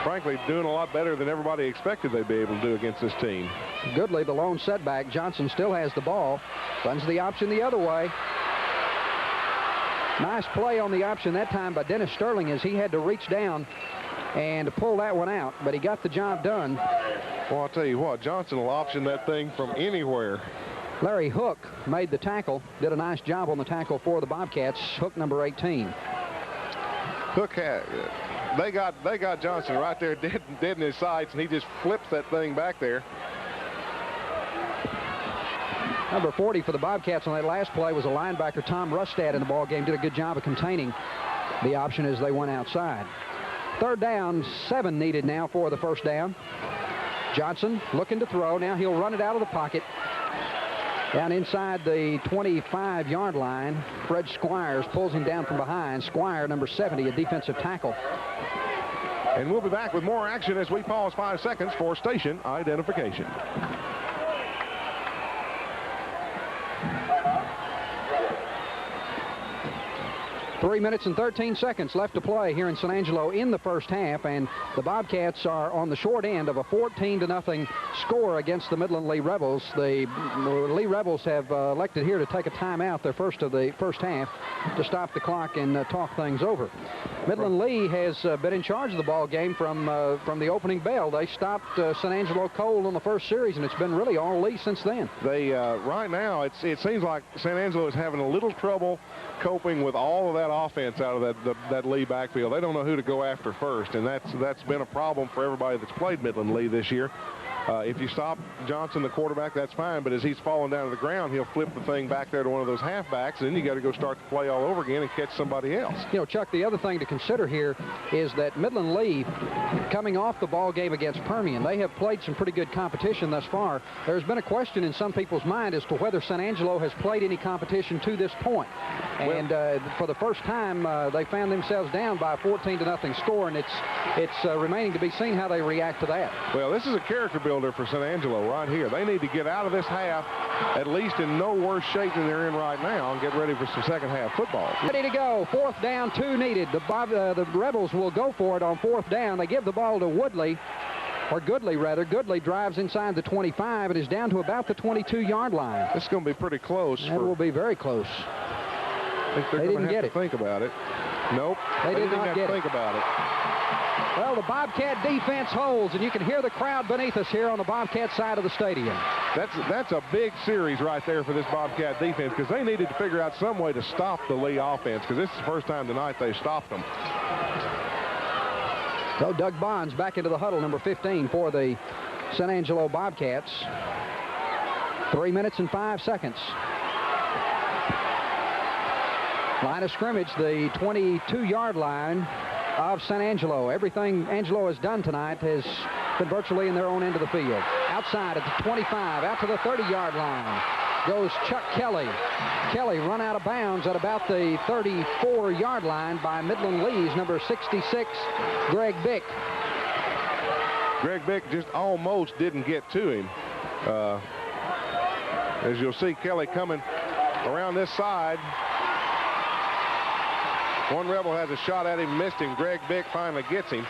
Frankly, doing a lot better than everybody expected they'd be able to do against this team. Goodley, the lone setback. Johnson still has the ball. Runs the option the other way. Nice play on the option that time by Dennis Sterling as he had to reach down and pull that one out, but he got the job done. Well, I'll tell you what, Johnson will option that thing from anywhere. Larry Hook made the tackle, did a nice job on the tackle for the Bobcats. Hook number 18. Hook had... They got Johnson right there dead in his sights, and he just flips that thing back there. Number 40 for the Bobcats on that last play was a linebacker, Tom Rustad, in the ball game. Did a good job of containing the option as they went outside. Third down, 7 needed now for the first down. Johnson looking to throw. Now he'll run it out of the pocket. Down inside the 25-yard line, Fred Squires pulls him down from behind. Squire, number 70, a defensive tackle. And we'll be back with more action as we pause 5 seconds for station identification. 3 minutes and 13 seconds left to play here in San Angelo in the first half, and the Bobcats are on the short end of a 14-0 score against the Midland Lee Rebels. The Lee Rebels have elected here to take a timeout, their first of the first half, to stop the clock and talk things over. Midland Lee has been in charge of the ball game from the opening bell. They stopped San Angelo cold on the first series, and it's been really all Lee since then. They right now it seems like San Angelo is having a little trouble coping with all of that offense out of that Lee backfield. They don't know who to go after first, and that's been a problem for everybody that's played Midland Lee this year. If you stop Johnson, the quarterback, that's fine, but as he's falling down to the ground, he'll flip the thing back there to one of those halfbacks, and then you got to go start the play all over again and catch somebody else. You know, Chuck, the other thing to consider here is that Midland Lee, coming off the ball game against Permian, they have played some pretty good competition thus far. There's been a question in some people's mind as to whether San Angelo has played any competition to this point. And for the first time, they found themselves down by a 14-0 score, and it's remaining to be seen how they react to that. Well, this is a character builder for San Angelo right here. They need to get out of this half at least in no worse shape than they're in right now and get ready for some second half football. Ready to go. 4th down, 2 needed. The Rebels will go for it on 4th down. They give the ball to Woodley, or Goodley rather. Goodley drives inside the 25 and is down to about the 22-yard line. This is going to be pretty close. That will be very close. I think they're going to have to think about it. Nope. They did not get it. Think about it. Well, the Bobcat defense holds, and you can hear the crowd beneath us here on the Bobcat side of the stadium. That's a big series right there for this Bobcat defense, because they needed to figure out some way to stop the Lee offense, because this is the first time tonight they stopped them. So Doug Bonds back into the huddle, number 15 for the San Angelo Bobcats. 3 minutes and 5 seconds. Line of scrimmage, the 22-yard line of San Angelo. Everything Angelo has done tonight has been virtually in their own end of the field. Outside at the 25, out to the 30-yard line goes Chuck Kelly. Kelly run out of bounds at about the 34-yard line by Midland Lee's number 66, Greg Bick. Greg Bick just almost didn't get to him. As you'll see, Kelly coming around this side. One Rebel has a shot at him, missed him. Greg Bick finally gets him.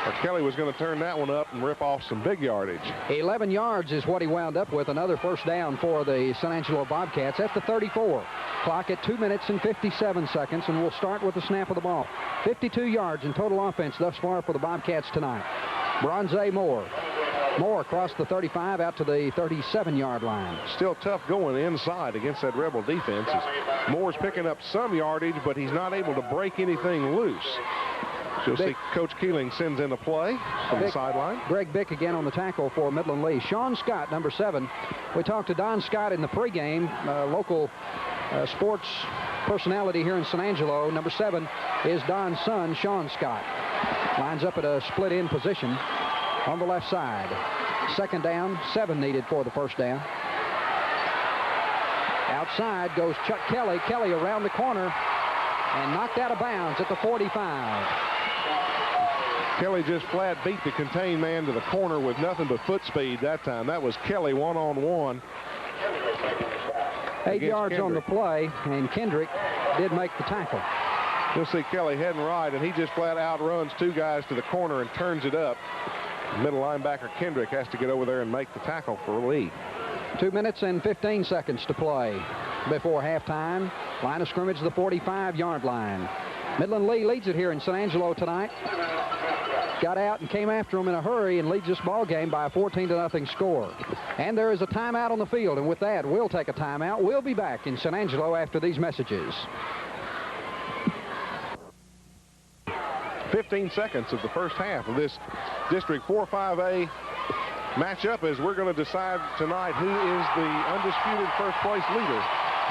But Kelly was going to turn that one up and rip off some big yardage. 11 yards is what he wound up with. Another first down for the San Angelo Bobcats at the 34. Clock at 2 minutes and 57 seconds, and we'll start with the snap of the ball. 52 yards in total offense thus far for the Bobcats tonight. Bronze Moore. Moore across the 35 out to the 37-yard line. Still tough going inside against that Rebel defense. Moore's picking up some yardage, but he's not able to break anything loose. So you'll see Coach Keeling sends in a play from the sideline. Greg Bick again on the tackle for Midland Lee. Sean Scott, number 7. We talked to Don Scott in the pregame, local sports personality here in San Angelo. Number 7 is Don's son, Sean Scott. Lines up at a split end position on the left side. Second down, 7 needed for the first down. Outside goes Chuck Kelly. Kelly around the corner and knocked out of bounds at the 45. Kelly just flat beat the contained man to the corner with nothing but foot speed that time. That was Kelly one-on-one. 8 yards on the play, and Kendrick did make the tackle. You'll see Kelly heading right, and he just flat outruns 2 guys to the corner and turns it up. Middle linebacker Kendrick has to get over there and make the tackle for Lee. 2 minutes and 15 seconds to play before halftime. Line of scrimmage, the 45-yard line. Midland Lee leads it here in San Angelo tonight. Got out and came after him in a hurry and leads this ball game by a 14-0 score. And there is a timeout on the field, and with that, we'll take a timeout. We'll be back in San Angelo after these messages. 15 seconds of the first half of this District 4-5A matchup, as we're going to decide tonight who is the undisputed first place leader.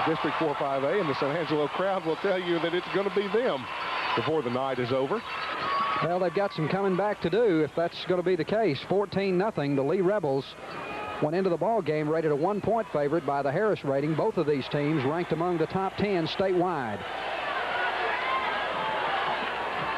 District 4-5A, and the San Angelo crowd will tell you that it's going to be them before the night is over. Well, they've got some coming back to do if that's going to be the case. 14-0. The Lee Rebels went into the ball game rated a 1-point favorite by the Harris rating. Both of these teams ranked among the top 10 statewide.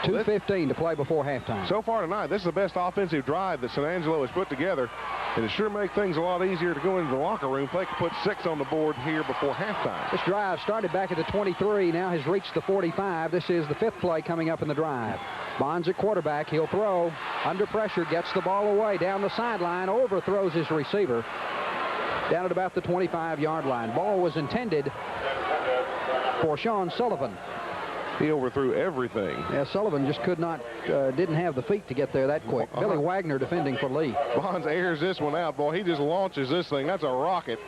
2:15 to play before halftime. So far tonight, this is the best offensive drive that San Angelo has put together. And it sure makes things a lot easier to go into the locker room. They can put 6 on the board here before halftime. This drive started back at the 23, now has reached the 45. This is the 5th play coming up in the drive. Bonds at quarterback. He'll throw. Under pressure, gets the ball away down the sideline, overthrows his receiver down at about the 25-yard line. Ball was intended for Sean Sullivan. He overthrew everything. Yeah, Sullivan just could not, didn't have the feet to get there that quick. Billy Wagner defending for Lee. Bonds airs this one out. Boy, he just launches this thing. That's a rocket.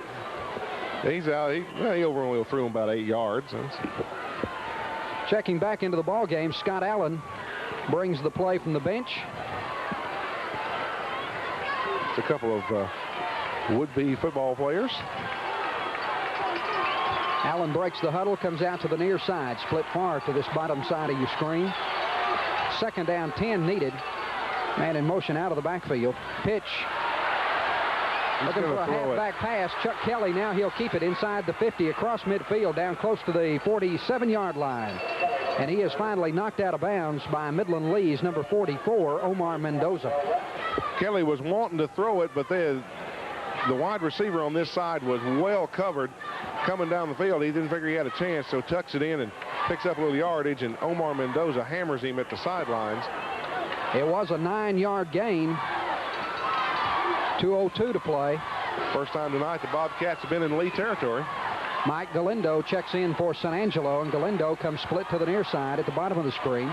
He's out. He only threw him about 8 yards. Checking back into the ball game, Scott Allen brings the play from the bench. It's a couple of would-be football players. Allen breaks the huddle, comes out to the near side, split far to this bottom side of your screen. 2nd down, 10 needed. Man in motion out of the backfield. Pitch. Looking for a halfback pass. Chuck Kelly, now he'll keep it inside the 50 across midfield down close to the 47-yard line. And he is finally knocked out of bounds by Midland Lee's number 44, Omar Mendoza. Kelly was wanting to throw it, but the wide receiver on this side was well covered. Coming down the field, he didn't figure he had a chance, so tucks it in and picks up a little yardage, and Omar Mendoza hammers him at the sidelines. It was a 9-yard gain. 2:02 to play. First time tonight the Bobcats have been in Lee territory. Mike Galindo checks in for San Angelo, and Galindo comes split to the near side at the bottom of the screen.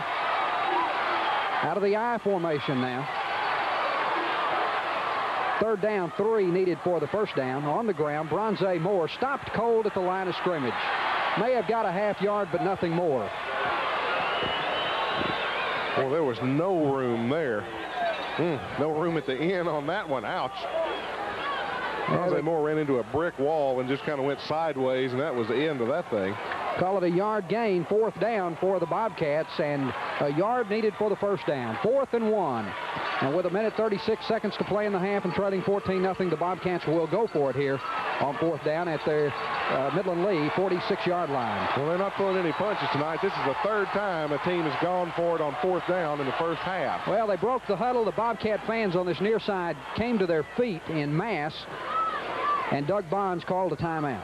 Out of the I formation now. 3rd down, 3 needed for the first down. On the ground, Bronze Moore stopped cold at the line of scrimmage. May have got a half yard, but nothing more. Well, there was no room there. No room at the end on that one. Ouch. Bronze Moore ran into a brick wall and just kind of went sideways, and that was the end of that thing. Call it a yard gain, 4th down for the Bobcats, and a yard needed for the first down. 4th and 1. And with 1:36 seconds to play in the half and trailing 14-0, the Bobcats will go for it here on 4th down at their Midland Lee 46-yard line. Well, they're not pulling any punches tonight. This is the 3rd time a team has gone for it on 4th down in the first half. Well, they broke the huddle. The Bobcat fans on this near side came to their feet in mass, and Doug Bonds called a timeout.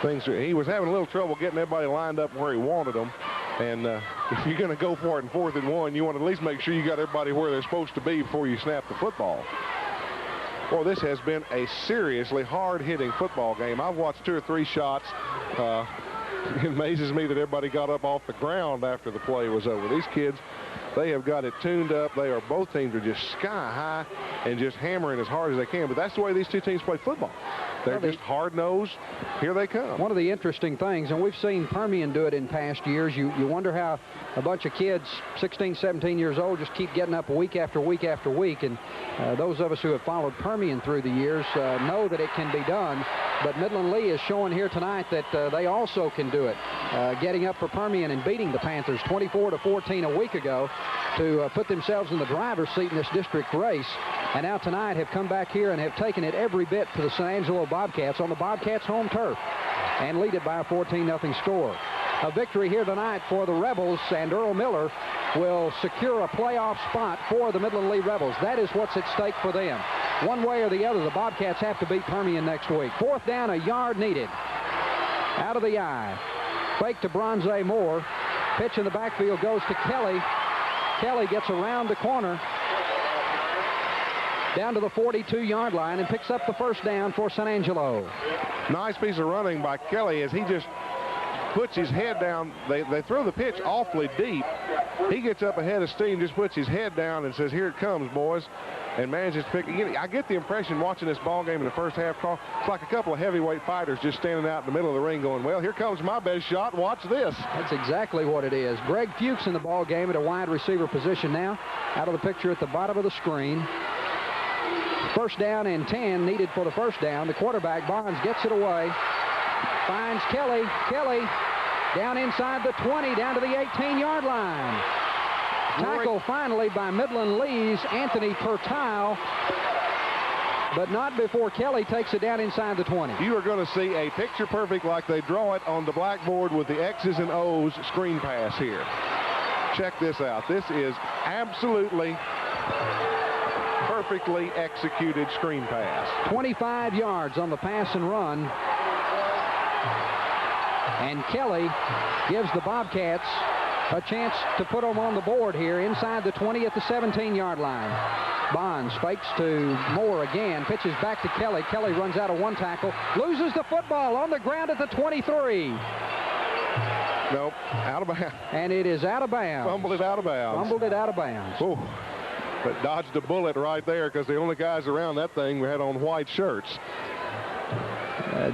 He was having a little trouble getting everybody lined up where he wanted them. And if you're going to go for it in 4th and 1, you want to at least make sure you got everybody where they're supposed to be before you snap the football. Well, this has been a seriously hard-hitting football game. I've watched 2 or 3 shots. It amazes me that everybody got up off the ground after the play was over. These kids, they have got it tuned up. Both teams are just sky high and just hammering as hard as they can. But that's the way these two teams play football. They're just hard-nosed. Here they come. One of the interesting things, and we've seen Permian do it in past years, you wonder how a bunch of kids, 16, 17 years old, just keep getting up week after week after week. And those of us who have followed Permian through the years know that it can be done. But Midland Lee is showing here tonight that they also can do it. Getting up for Permian and beating the Panthers 24-14 a week ago to put themselves in the driver's seat in this district race. And now tonight have come back here and have taken it every bit to the San Angelo Bobcats on the Bobcats' home turf and lead it by a 14-0 score. A victory here tonight for the Rebels, and Earl Miller will secure a playoff spot for the Midland Lee Rebels. That is what's at stake for them. One way or the other, the Bobcats have to beat Permian next week. 4th down, a yard needed. Out of the I. Fake to Bronze Moore. Pitch in the backfield goes to Kelly. Kelly gets around the corner down to the 42-yard line and picks up the first down for San Angelo. Nice piece of running by Kelly as he just puts his head down. They throw the pitch awfully deep. He gets up ahead of steam, just puts his head down and says, "Here it comes, boys," and manages to pick. I get the impression watching this ball game in the first half, it's like a couple of heavyweight fighters just standing out in the middle of the ring going, "Well, here comes my best shot. Watch this." That's exactly what it is. Greg Fuchs in the ball game at a wide receiver position now. Out of the picture at the bottom of the screen. First down and 10 needed for the first down. The quarterback, Bonds, gets it away. Finds Kelly. Kelly down inside the 20, down to the 18-yard line. Tackle finally by Midland Lee's Anthony Pertile, but not before Kelly takes it down inside the 20. You are going to see a picture perfect like they draw it on the blackboard with the X's and O's screen pass here. Check this out. This is absolutely perfectly executed screen pass. 25 yards on the pass and run. And Kelly gives the Bobcats a chance to put them on the board here inside the 20 at the 17-yard line. Bonds fakes to Moore again, pitches back to Kelly. Kelly runs out of one tackle, loses the football on the ground at the 23. Nope, out of bounds. And it is out of bounds. Fumbled it out of bounds. Fumbled it out of bounds. Oh, but dodged a bullet right there because the only guys around that thing had on white shirts.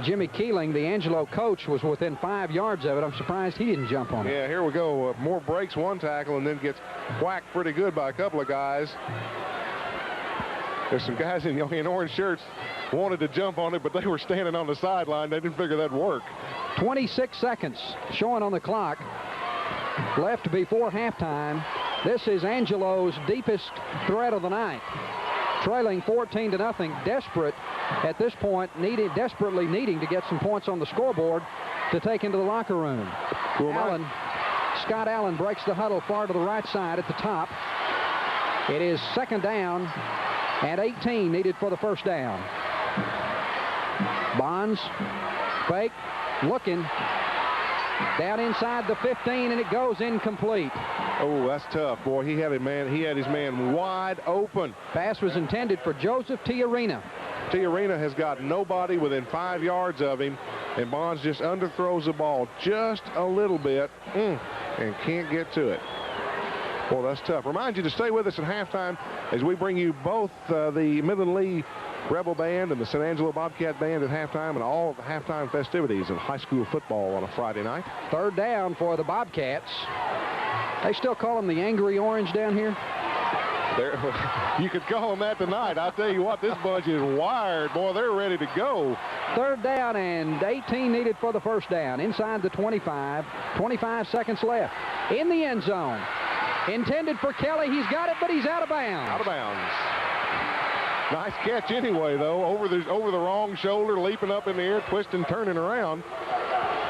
Jimmy Keeling, the Angelo coach, was within 5 yards of it. I'm surprised he didn't jump on it. Yeah, here we go. Moore breaks one tackle and then gets whacked pretty good by a couple of guys. There's some guys in orange shirts wanted to jump on it, but they were standing on the sideline. They didn't figure that'd work. 26 seconds showing on the clock left before halftime. This is Angelo's deepest threat of the night. Trailing 14-0, desperate at this point, desperately needing to get some points on the scoreboard to take into the locker room. Scott Allen breaks the huddle far to the right side at the top. It is second down and 18 needed for the first down. Bonds, fake, looking, down inside the 15, and it goes incomplete. Oh, that's tough, boy. He had his man wide open. Pass was intended for Joseph Tiarina. Tiarina has got nobody within 5 yards of him, and Bonds just underthrows the ball just a little bit and can't get to it. Well, that's tough. Remind you to stay with us at halftime as we bring you both the Midland Lee Rebel Band and the San Angelo Bobcat Band at halftime and all of the halftime festivities of high school football on a Friday night. Third down for the Bobcats. They still call them the Angry Orange down here? You could call them that tonight. I'll tell you what, this bunch is wired. Boy, they're ready to go. Third down and 18 needed for the first down. Inside the 25. 25 seconds left. In the end zone. Intended for Kelly. He's got it, but he's out of bounds. Out of bounds. Nice catch anyway, though. Over the wrong shoulder, leaping up in the air, twisting, turning around.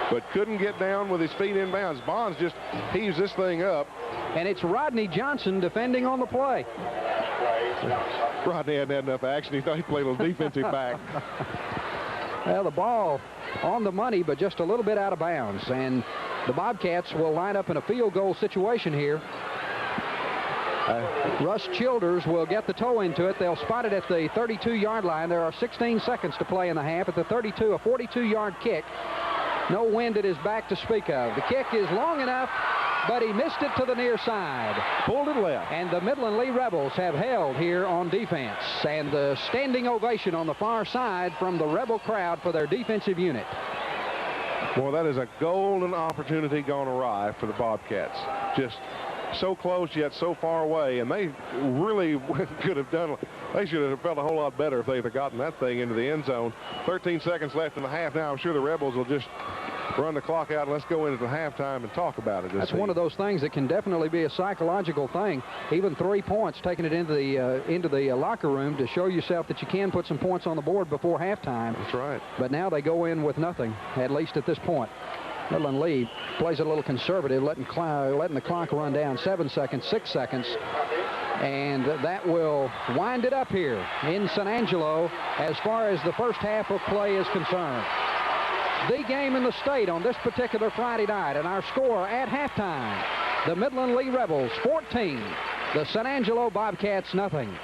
But couldn't get down with his feet in bounds. Bonds just heaves this thing up. And it's Rodney Johnson defending on the play. Rodney hadn't had enough action. He thought he played a little defensive back. Well, the ball on the money, but just a little bit out of bounds. And the Bobcats will line up in a field goal situation here. Russ Childers will get the toe into it. They'll spot it at the 32-yard line. There are 16 seconds to play in the half. At the 32, a 42-yard kick. No wind at his back to speak of. The kick is long enough, but he missed it to the near side. Pulled it left. And the Midland Lee Rebels have held here on defense. And the standing ovation on the far side from the Rebel crowd for their defensive unit. Well, that is a golden opportunity gone awry for the Bobcats. Just so close yet so far away, and they really could have done. They should have felt a whole lot better if they'd have gotten that thing into the end zone. 13 seconds left in the half. Now I'm sure the Rebels will just run the clock out and let's go into the halftime and talk about it. That's one of those things that can definitely be a psychological thing. Even 3 points, taking it into the locker room to show yourself that you can put some points on the board before halftime. That's right. But now they go in with nothing, at least at this point. Midland Lee plays it a little conservative, letting the clock run down. 7 seconds, 6 seconds. And that will wind it up here in San Angelo as far as the first half of play is concerned. The game in the state on this particular Friday night, and our score at halftime, the Midland Lee Rebels 14, the San Angelo Bobcats nothing.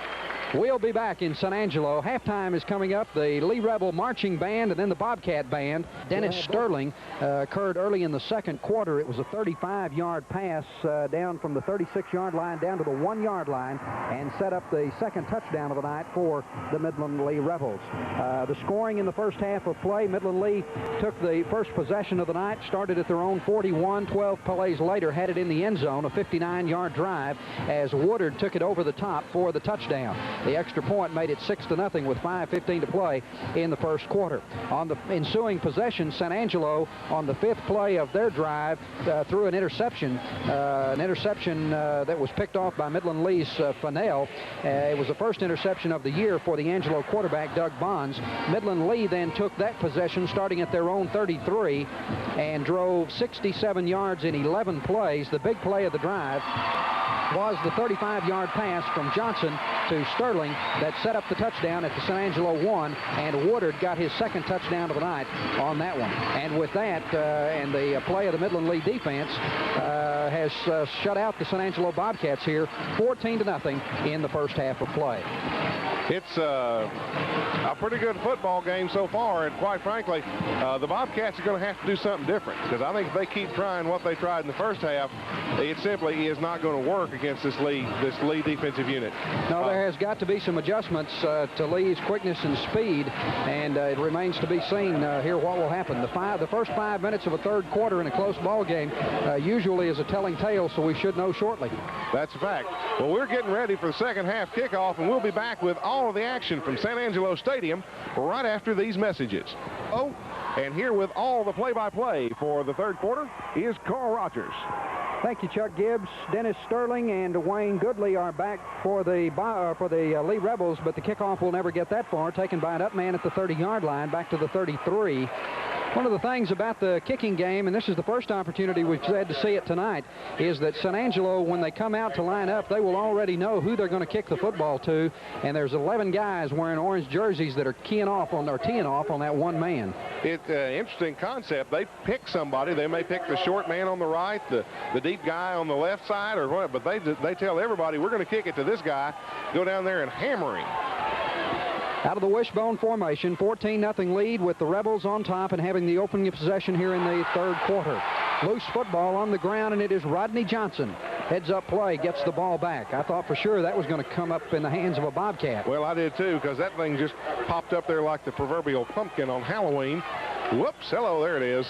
We'll be back in San Angelo. Halftime is coming up. The Lee Rebel Marching Band and then the Bobcat Band. Dennis Sterling occurred early in the second quarter. It was a 35-yard pass down from the 36-yard line down to the 1-yard line and set up the second touchdown of the night for the Midland Lee Rebels. The scoring in the first half of play, Midland Lee took the first possession of the night, started at their own 41. 12 plays later had it in the end zone, a 59-yard drive as Woodard took it over the top for the touchdown. The extra point made it 6-0 with 5:15 to play in the first quarter. On the ensuing possession, San Angelo, on the 5th play of their drive, threw an interception that was picked off by Midland Lee's Fennell. It was the first interception of the year for the Angelo quarterback, Doug Bonds. Midland Lee then took that possession starting at their own 33 and drove 67 yards in 11 plays. The big play of the drive was the 35-yard pass from Johnson to Sterling that set up the touchdown at the San Angelo 1, and Woodard got his second touchdown of the night on that one. And with that, and the play of the Midland Lee defense has shut out the San Angelo Bobcats here 14-0 in the first half of play. It's a pretty good football game so far, and quite frankly, the Bobcats are going to have to do something different, because I think if they keep trying what they tried in the first half, it simply is not going to work against this Lee defensive unit. No, there has got to be some adjustments to Lee's quickness and speed, and it remains to be seen here what will happen. The first 5 minutes of a third quarter in a close ball game usually is a telling tale, so we should know shortly. That's a fact. Well, we're getting ready for the second half kickoff, and we'll be back with all of the action from San Angelo Stadium right after these messages. Oh, and here with all the play-by-play for the third quarter is Carl Rogers. Thank you, Chuck Gibbs. Dennis Sterling and Wayne Goodley are back for the Lee Rebels, but the kickoff will never get that far. Taken by an up man at the 30-yard line, back to the 33. One of the things about the kicking game, and this is the first opportunity we've had to see it tonight, is that San Angelo, when they come out to line up, they will already know who they're going to kick the football to, and there's 11 guys wearing orange jerseys that are teeing off on that one man. It's an interesting concept. They pick somebody. They may pick the short man on the right, the deep guy on the left side, or what, but they tell everybody, we're going to kick it to this guy, go down there and hammer him. Out of the wishbone formation, 14-0 lead with the Rebels on top and having the opening possession here in the third quarter. Loose football on the ground, and it is Rodney Johnson. Heads up play, gets the ball back. I thought for sure that was going to come up in the hands of a Bobcat. Well, I did too, because that thing just popped up there like the proverbial pumpkin on Halloween. Whoops, hello, there it is.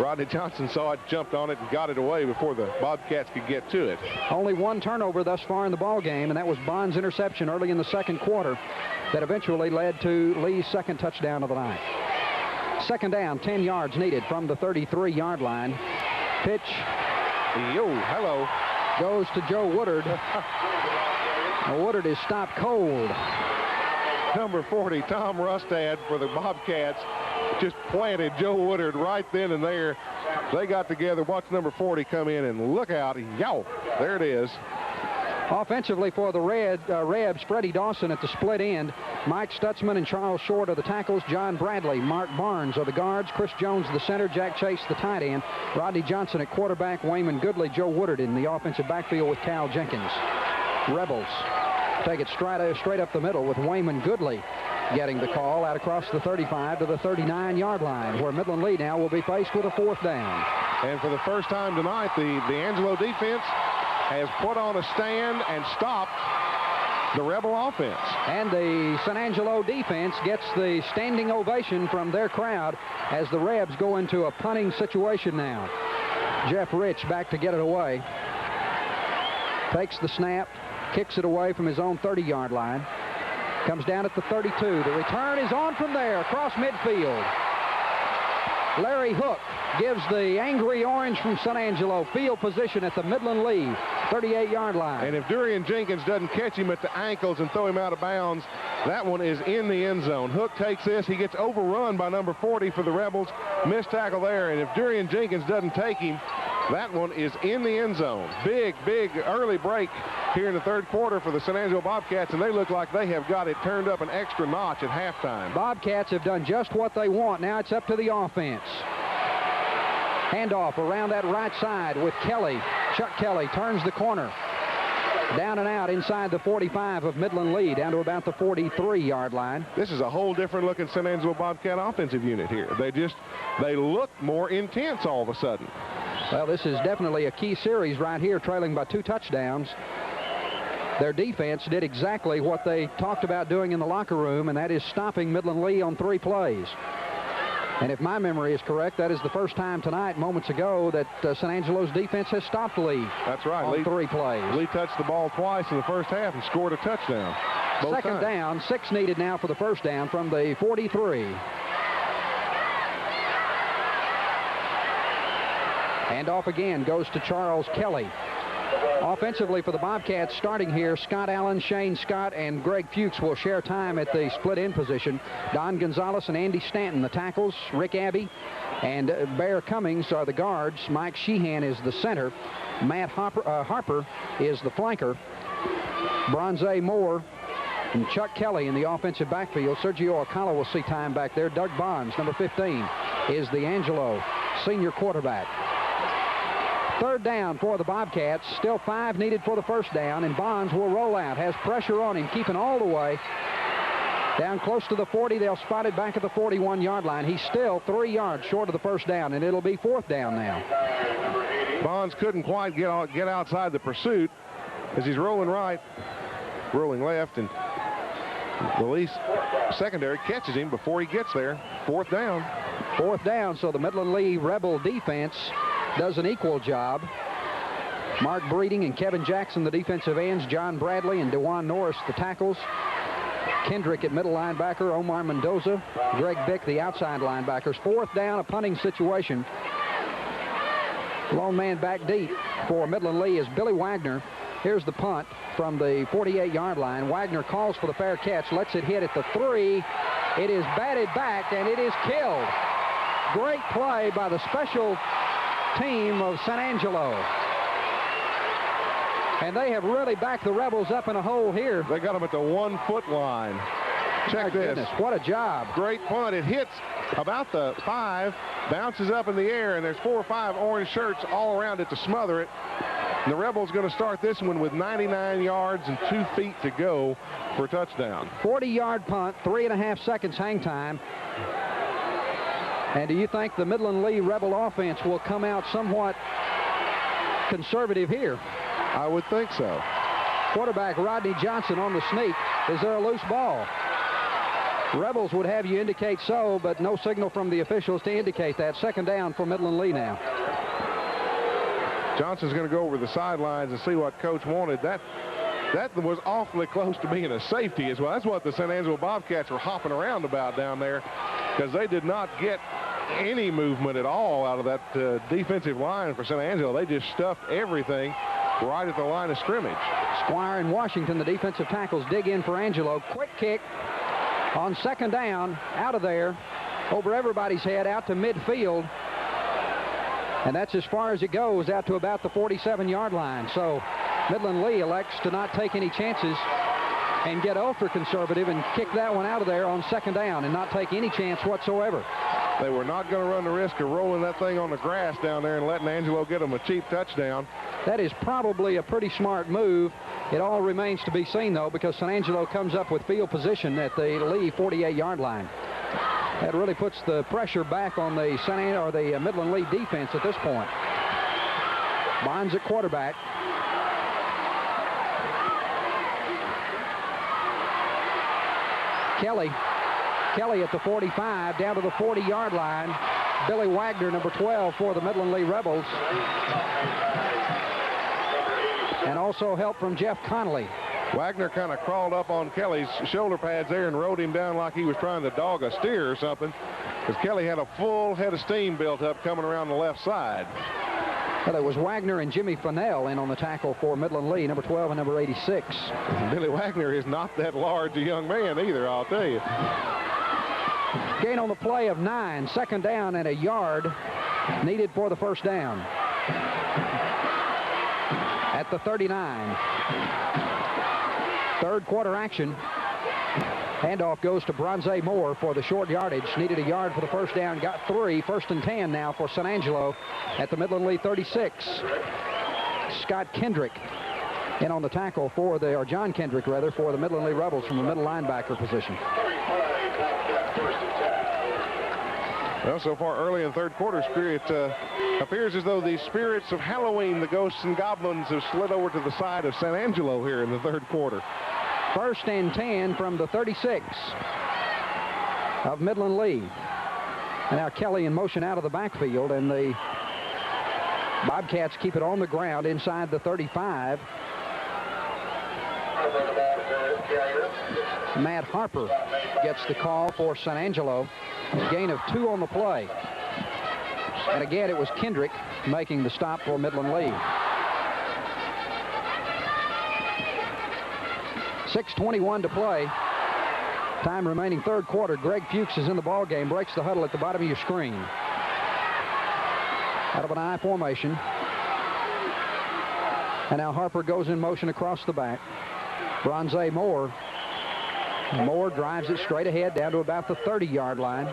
Rodney Johnson saw it, jumped on it, and got it away before the Bobcats could get to it. Only one turnover thus far in the ball game, and that was Bond's interception early in the second quarter that eventually led to Lee's second touchdown of the night. Second down, 10 yards needed from the 33-yard line. Pitch. Yo, hello. Goes to Joe Woodard. Woodard is stopped cold. Number 40, Tom Rustad for the Bobcats, just planted Joe Woodard right then and there. They got together. Watch number 40 come in, and look out. Yow, there it is. Offensively for the Rebs, Freddie Dawson at the split end. Mike Stutzman and Charles Short are the tackles. John Bradley, Mark Barnes are the guards. Chris Jones the center. Jack Chase the tight end. Rodney Johnson at quarterback. Wayman Goodley, Joe Woodard in the offensive backfield with Cal Jenkins. Rebels take it straight up the middle with Wayman Goodley getting the call out across the 35 to the 39-yard line, where Midland Lee now will be faced with a fourth down. And for the first time tonight, the Angelo defense has put on a stand and stopped the Rebel offense. And the San Angelo defense gets the standing ovation from their crowd as the Rebs go into a punting situation now. Jeff Rich back to get it away. Takes the snap, kicks it away from his own 30-yard line. Comes down at the 32. The return is on from there across midfield. Larry Hook gives the Angry Orange from San Angelo field position at the Midland Lee 38-yard line. And if Durian Jenkins doesn't catch him at the ankles and throw him out of bounds, that one is in the end zone. Hook takes this. He gets overrun by number 40 for the Rebels. Missed tackle there. And if Durian Jenkins doesn't take him, that one is in the end zone. Big early break here in the third quarter for the San Angelo Bobcats, and they look like they have got it turned up an extra notch at halftime. Bobcats have done just what they want. Now it's up to the offense. Handoff around that right side with Kelly. Chuck Kelly turns the corner. Down and out inside the 45 of Midland Lee, down to about the 43-yard line. This is a whole different looking San Angelo Bobcat offensive unit here. They look more intense all of a sudden. Well, this is definitely a key series right here, trailing by 2 touchdowns. Their defense did exactly what they talked about doing in the locker room, and that is stopping Midland Lee on 3 plays. And if my memory is correct, that is the first time tonight, moments ago, that San Angelo's defense has stopped Lee. That's right. On 3 plays. Lee touched the ball twice in the first half and scored a touchdown. Second down, 6 needed now for the first down from the 43. And off again goes to Charles Kelly. Offensively for the Bobcats, starting here, Scott Allen, Shane Scott, and Greg Fuchs will share time at the split end position. Don Gonzalez and Andy Stanton, the tackles. Rick Abbey and Bear Cummings are the guards. Mike Sheehan is the center. Matt Harper is the flanker. Bronze Moore and Chuck Kelly in the offensive backfield. Sergio Alcala will see time back there. Doug Bonds, number 15, is the Angelo senior quarterback. Third down for the Bobcats. Still 5 needed for the first down, and Bonds will roll out. Has pressure on him, keeping all the way down close to the 40. They'll spot it back at the 41-yard line. He's still 3 yards short of the first down, and it'll be 4th down now. Bonds couldn't quite get outside the pursuit as he's rolling right, rolling left, and the Lee secondary catches him before he gets there. 4th down. 4th down, so the Midland Lee Rebel defense does an equal job. Mark Breeding and Kevin Jackson, the defensive ends. John Bradley and DeJuan Norris, the tackles. Kendrick at middle linebacker. Omar Mendoza. Greg Bick, the outside linebackers. 4th down, a punting situation. Lone man back deep for Midland Lee is Billy Wagner. Here's the punt from the 48-yard line. Wagner calls for the fair catch, lets it hit at the 3. It is batted back, and it is killed. Great play by the special team of San Angelo. And they have really backed the Rebels up in a hole here. They got them at the 1-foot line. Check this. Goodness, what a job. Great punt. It hits about the 5, bounces up in the air, and there's 4 or 5 orange shirts all around it to smother it. And the Rebels going to start this one with 99 yards and 2 feet to go for a touchdown. 40-yard punt, 3.5 seconds hang time. And do you think the Midland Lee Rebel offense will come out somewhat conservative here? I would think so. Quarterback Rodney Johnson on the sneak. Is there a loose ball? Rebels would have you indicate so, but no signal from the officials to indicate that. 2nd down for Midland Lee now. Johnson's going to go over the sidelines and see what coach wanted. That was awfully close to being a safety as well. That's what the San Angelo Bobcats were hopping around about down there, because they did not get any movement at all out of that defensive line for San Angelo. They just stuffed everything right at the line of scrimmage. Squire and Washington, the defensive tackles, dig in for Angelo. Quick kick on 2nd down, out of there, over everybody's head, out to midfield. And that's as far as it goes, out to about the 47-yard line. So Midland Lee elects to not take any chances and get ultra conservative and kick that one out of there on 2nd down and not take any chance whatsoever. They were not going to run the risk of rolling that thing on the grass down there and letting Angelo get them a cheap touchdown. That is probably a pretty smart move. It all remains to be seen, though, because San Angelo comes up with field position at the Lee 48-yard line. That really puts the pressure back on the Midland Lee defense at this point. Bonds at quarterback. Kelly at the 45, down to the 40-yard line. Billy Wagner, number 12 for the Midland Lee Rebels. And also help from Jeff Connolly. Wagner kind of crawled up on Kelly's shoulder pads there and rode him down like he was trying to dog a steer or something, because Kelly had a full head of steam built up coming around the left side. Well, it was Wagner and Jimmy Fennell in on the tackle for Midland Lee, number 12 and number 86. Billy Wagner is not that large a young man either, I'll tell you. Gain on the play of 9, 2nd down and a yard needed for the first down. At the 39. 3rd quarter action. Handoff goes to Bronze Moore for the short yardage. Needed a yard for the first down. Got 3. 1st and 10 now for San Angelo at the Midland Lee 36. Scott Kendrick in on the tackle for John Kendrick rather, for the Midland Lee Rebels from the middle linebacker position. Well, so far early in 3rd quarter, it appears as though the spirits of Halloween, the ghosts and goblins, have slid over to the side of San Angelo here in the 3rd quarter. 1st and 10 from the 36 of Midland Lee. And now Kelly in motion out of the backfield, and the Bobcats keep it on the ground inside the 35. Matt Harper gets the call for San Angelo. Gain of 2 on the play. And again, it was Kendrick making the stop for Midland Lee. 6:21 to play. Time remaining, third quarter. Greg Fuchs is in the ball game. Breaks the huddle at the bottom of your screen. Out of an I formation. And now Harper goes in motion across the back. Bronze Moore. Moore drives it straight ahead down to about the 30-yard line.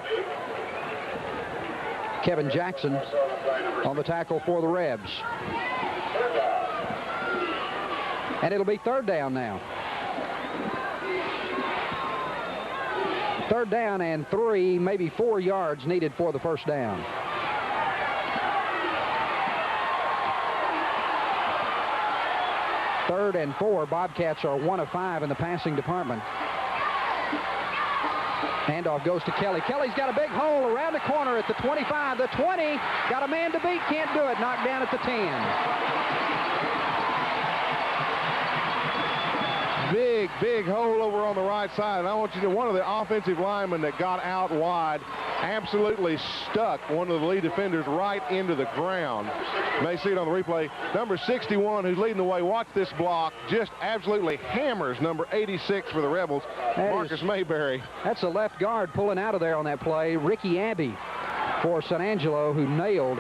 Kevin Jackson on the tackle for the Rebs. And it'll be third down now. Third down and 3, maybe 4 yards needed for the first down. Third and 4. Bobcats are 1 of 5 in the passing department. Handoff goes to Kelly. Kelly's got a big hole around the corner at the 25, the 20. Got a man to beat, can't do it. Knocked down at the 10. Big hole over on the right side. And I want you to, one of the offensive linemen that got out wide absolutely stuck one of the lead defenders right into the ground. You may see it on the replay. Number 61, who's leading the way, watch this block, just absolutely hammers number 86 for the Rebels, Marcus Mayberry. That's a left guard pulling out of there on that play. Ricky Abbey for San Angelo, who nailed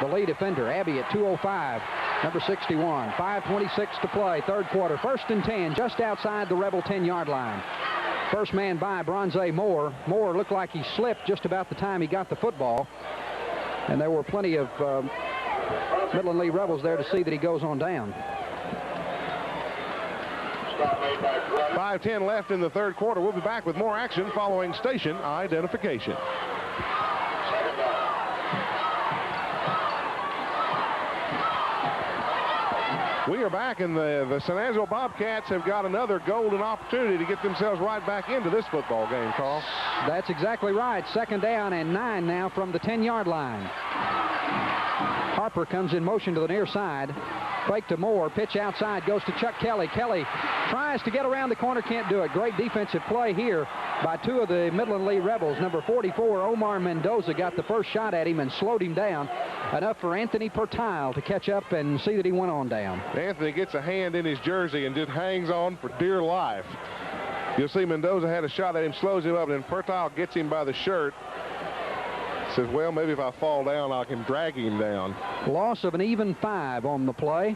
the lead defender. Abbey at 205. Number 61. 5:26 to play, third quarter. 1st and 10, just outside the Rebel 10-yard line. First man by, Bronze Moore. Moore looked like he slipped just about the time he got the football. And there were plenty of Midland Lee Rebels there to see that he goes on down. 5:10 left in the third quarter. We'll be back with more action following station identification. We are back, and the San Angelo Bobcats have got another golden opportunity to get themselves right back into this football game, Carl. That's exactly right. 2nd down and 9 now from the 10-yard line. Harper comes in motion to the near side. Fake to Moore. Pitch outside. Goes to Chuck Kelly. Kelly tries to get around the corner. Can't do it. Great defensive play here by 2 of the Midland Lee Rebels. Number 44, Omar Mendoza, got the first shot at him and slowed him down. Enough for Anthony Pertile to catch up and see that he went on down. Anthony gets a hand in his jersey and just hangs on for dear life. You'll see Mendoza had a shot at him, slows him up, and then Pertile gets him by the shirt. Says, well, maybe if I fall down, I can drag him down. Loss of an even 5 on the play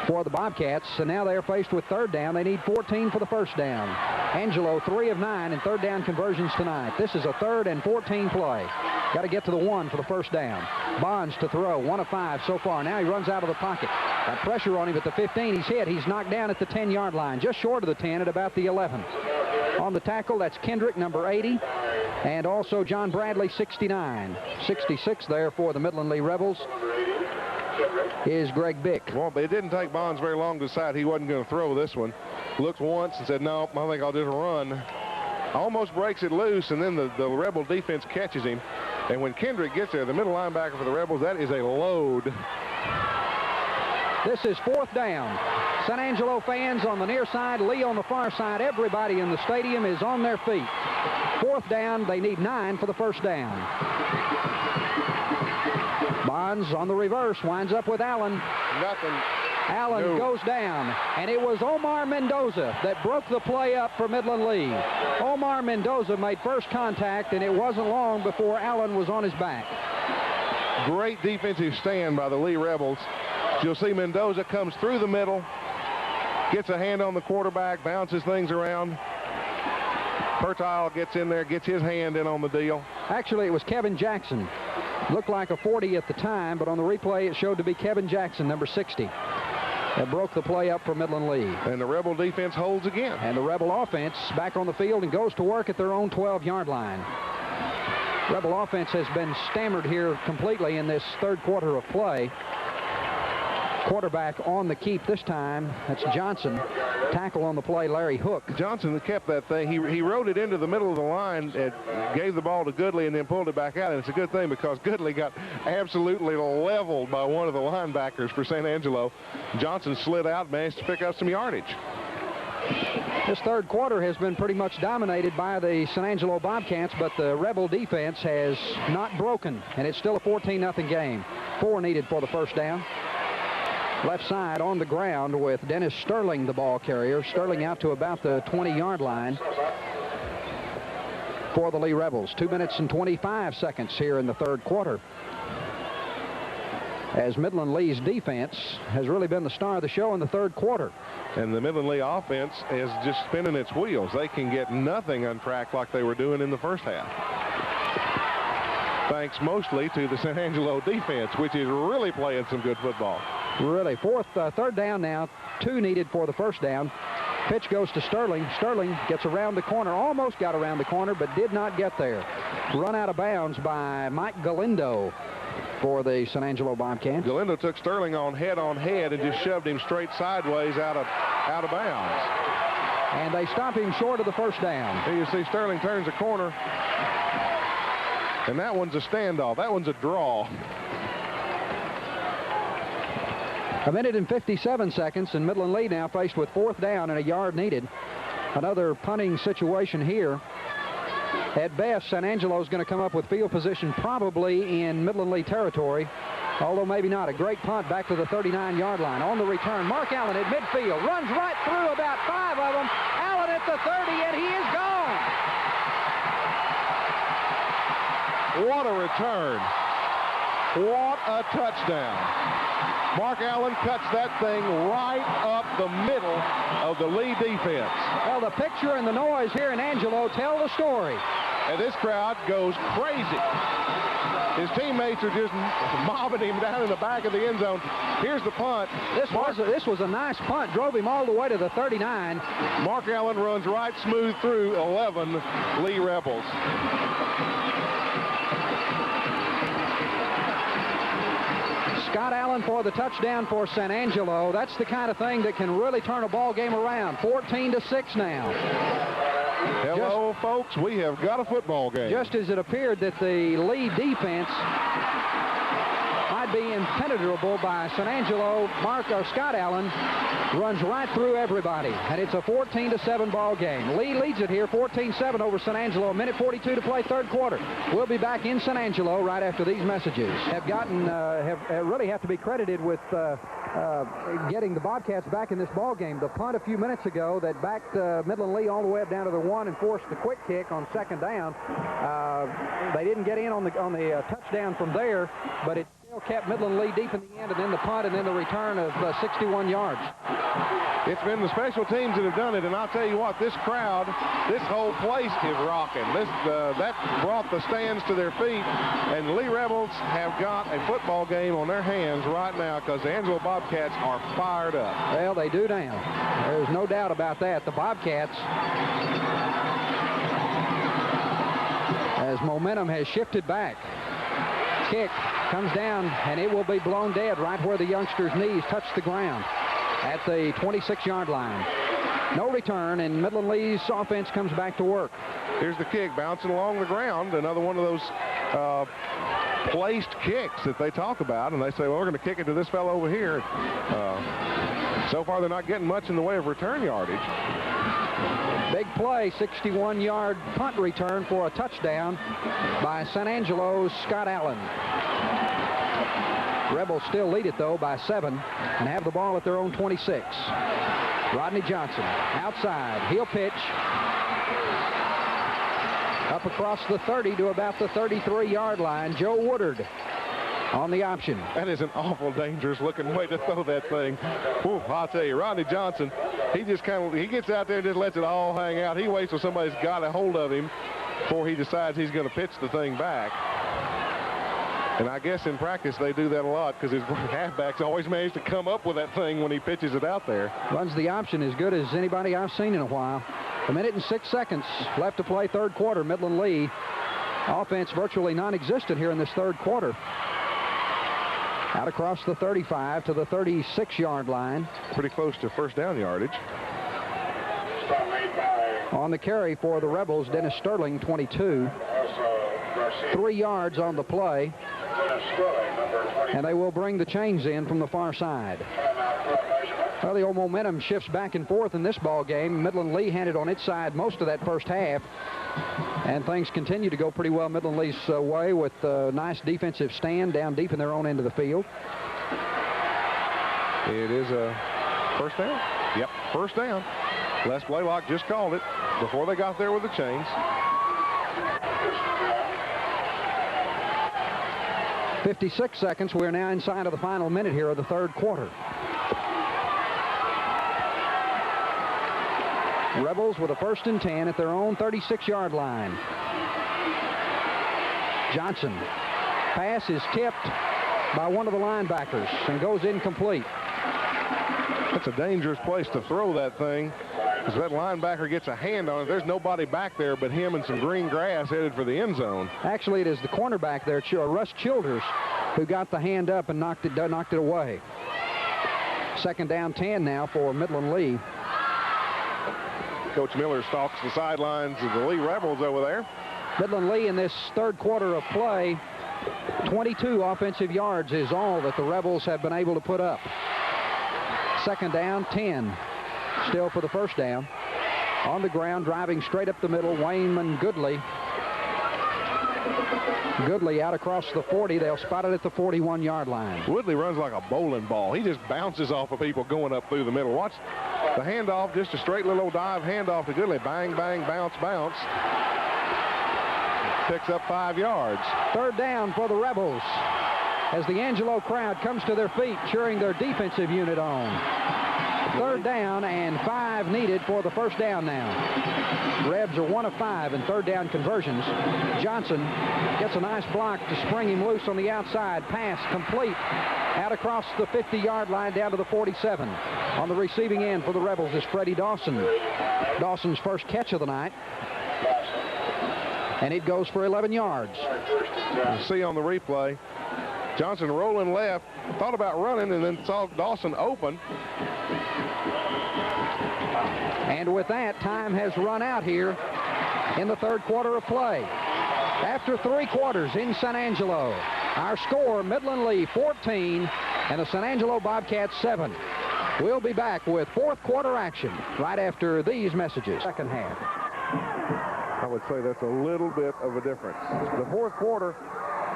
for the Bobcats. So now they're faced with third down. They need 14 for the first down. Angelo, 3 of 9 in third down conversions tonight. This is a 3rd and 14 play. Got to get to the 1 for the first down. Bonds to throw, 1 of 5 so far. Now he runs out of the pocket. Got pressure on him at the 15. He's hit. He's knocked down at the 10-yard line, just short of the 10 at about the 11. On the tackle, that's Kendrick, number 80, and also John Bradley, 69. 66 there for the Midland Lee Rebels is Greg Bick. Well, but it didn't take Bonds very long to decide he wasn't going to throw this one. Looked once and said, no, I think I'll just run. Almost breaks it loose, and then the Rebel defense catches him. And when Kendrick gets there, the middle linebacker for the Rebels, that is a load. This is 4th down. San Angelo fans on the near side, Lee on the far side. Everybody in the stadium is on their feet. 4th down. They need 9 for the first down. Bonds on the reverse, winds up with Allen. Nothing. Allen goes down, and it was Omar Mendoza that broke the play up for Midland Lee. Omar Mendoza made first contact, and it wasn't long before Allen was on his back. Great defensive stand by the Lee Rebels. You'll see Mendoza comes through the middle, gets a hand on the quarterback, bounces things around. Pertile gets in there, gets his hand in on the deal. Actually, it was Kevin Jackson. Looked like a 40 at the time, but on the replay it showed to be Kevin Jackson, number 60. That broke the play up for Midland Lee. And the Rebel defense holds again. And the Rebel offense back on the field and goes to work at their own 12-yard line. Rebel offense has been stammered here completely in this third quarter of play. Quarterback on the keep this time. That's Johnson. Tackle on the play, Larry Hook. Johnson kept that thing. He rode it into the middle of the line and gave the ball to Goodley and then pulled it back out. And it's a good thing because Goodley got absolutely leveled by one of the linebackers for San Angelo. Johnson slid out, managed to pick up some yardage. This third quarter has been pretty much dominated by the San Angelo Bobcats, but the Rebel defense has not broken, and it's still a 14-0 game. 4 needed for the first down. Left side on the ground with Dennis Sterling, the ball carrier. Sterling out to about the 20-yard line for the Lee Rebels. 2 minutes and 25 seconds here in the third quarter, as Midland Lee's defense has really been the star of the show in the third quarter. And the Midland Lee offense is just spinning its wheels. They can get nothing untracked like they were doing in the first half, thanks mostly to the San Angelo defense, which is really playing some good football. Really. Third down now. 2 needed for the first down. Pitch goes to Sterling. Sterling gets around the corner, almost got around the corner, but did not get there. Run out of bounds by Mike Galindo for the San Angelo Bobcats. Galindo took Sterling on head and just shoved him straight sideways out of bounds. And they stop him short of the first down. Here you see Sterling turns a corner, and that one's a standoff. That one's a draw. 1 minute and 57 seconds, and Midland Lee now faced with 4th down and a yard needed. Another punting situation here. At best, San Angelo is going to come up with field position probably in Midland Lee territory, although maybe not. A great punt back to the 39-yard line. On the return, Mark Allen at midfield. Runs right through about 5 of them. Allen at the 30, and he is gone. What a return. What a touchdown. Mark Allen cuts that thing right up the middle of the Lee defense. Well, the picture and the noise here in Angelo tell the story. And this crowd goes crazy. His teammates are just mobbing him down in the back of the end zone. Here's the punt. This was a nice punt. Drove him all the way to the 39. Mark Allen runs right smooth through 11 Lee Rebels. Scott Allen for the touchdown for San Angelo. That's the kind of thing that can really turn a ball game around. 14-6 now. Hello, folks. We have got a football game. Just as it appeared that the Lee defense might be impenetrable by San Angelo, Scott Allen runs right through everybody, and it's a 14-7 ball game. Lee leads it here, 14-7 over San Angelo. 1:42 to play, third quarter. We'll be back in San Angelo right after these messages. Really have to be credited with getting the Bobcats back in this ball game. The punt a few minutes ago that backed Midland Lee all the way up down to the 1 and forced the quick kick on second down. They didn't get in on the touchdown from there, but it still kept Midland Lee deep in the end, and then the punt and then the return of 61 yards. It's been the special teams that have done it, and I'll tell you what, this crowd, this whole place is rocking. That brought the stands to their feet, and the Lee Rebels have got a football game on their hands right now because the Angelo Bobcats are fired up. Well, they do now. There's no doubt about that. The Bobcats, as momentum has shifted back. Kick comes down, and it will be blown dead right where the youngster's knees touch the ground at the 26-yard line. No return, and Midland Lee's offense comes back to work. Here's the kick bouncing along the ground. Another one of those placed kicks that they talk about, and they say, well, we're going to kick it to this fellow over here. So far, they're not getting much in the way of return yardage. Big play, 61-yard punt return for a touchdown by San Angelo's Scott Allen. Rebels still lead it, though, by 7 and have the ball at their own 26. Rodney Johnson outside. He'll pitch up across the 30 to about the 33-yard line. Joe Woodard on the option. That is an awful dangerous looking way to throw that thing. Whew, I'll tell you, Rodney Johnson, he gets out there and just lets it all hang out. He waits till somebody's got a hold of him before he decides he's going to pitch the thing back. And I guess in practice they do that a lot because his halfbacks always manage to come up with that thing when he pitches it out there. Runs the option as good as anybody I've seen in a while. 1 minute and 6 seconds left to play third quarter. Midland Lee offense virtually non-existent here in this third quarter. Out across the 35 to the 36-yard line. Pretty close to first down yardage. On the carry for the Rebels, Dennis Sterling, 22. 3 yards on the play. And they will bring the chains in from the far side. Well, the old momentum shifts back and forth in this ball game. Midland Lee had it on its side most of that first half, and things continue to go pretty well Midland Lee's way with a nice defensive stand down deep in their own end of the field. It is a first down. Yep, first down. Les Blaylock just called it before they got there with the chains. 56 seconds. We're now inside of the final minute here of the third quarter. Rebels with a 1st and 10 at their own 36-yard line. Johnson. Pass is tipped by one of the linebackers and goes incomplete. That's a dangerous place to throw that thing, because that linebacker gets a hand on it. There's nobody back there but him and some green grass headed for the end zone. Actually, it is the cornerback there, Russ Childers, who got the hand up and knocked it away. 2nd down 10 now for Midland Lee. Coach Miller stalks the sidelines of the Lee Rebels over there. Midland Lee in this third quarter of play, 22 offensive yards is all that the Rebels have been able to put up. 2nd down, 10. Still for the first down. On the ground, driving straight up the middle, Wayman Goodley. Goodley out across the 40. They'll spot it at the 41-yard line. Woodley runs like a bowling ball. He just bounces off of people going up through the middle. Watch the handoff, just a straight little dive handoff to Goodley. Bang, bang, bounce, bounce. Picks up 5 yards. 3rd down for the Rebels as the Angelo crowd comes to their feet cheering their defensive unit on. 3rd down and 5 needed for the first down now. Rebs are 1 of 5 in 3rd down conversions. Johnson gets a nice block to spring him loose on the outside. Pass complete out across the 50-yard line down to the 47. On the receiving end for the Rebels is Freddie Dawson. Dawson's first catch of the night. And it goes for 11 yards. You see on the replay, Johnson rolling left, thought about running, and then saw Dawson open. And with that, time has run out here in the third quarter of play. After 3 quarters in San Angelo, our score, Midland Lee 14 and the San Angelo Bobcats 7. We'll be back with fourth quarter action right after these messages. Second half. I would say that's a little bit of a difference. The fourth quarter,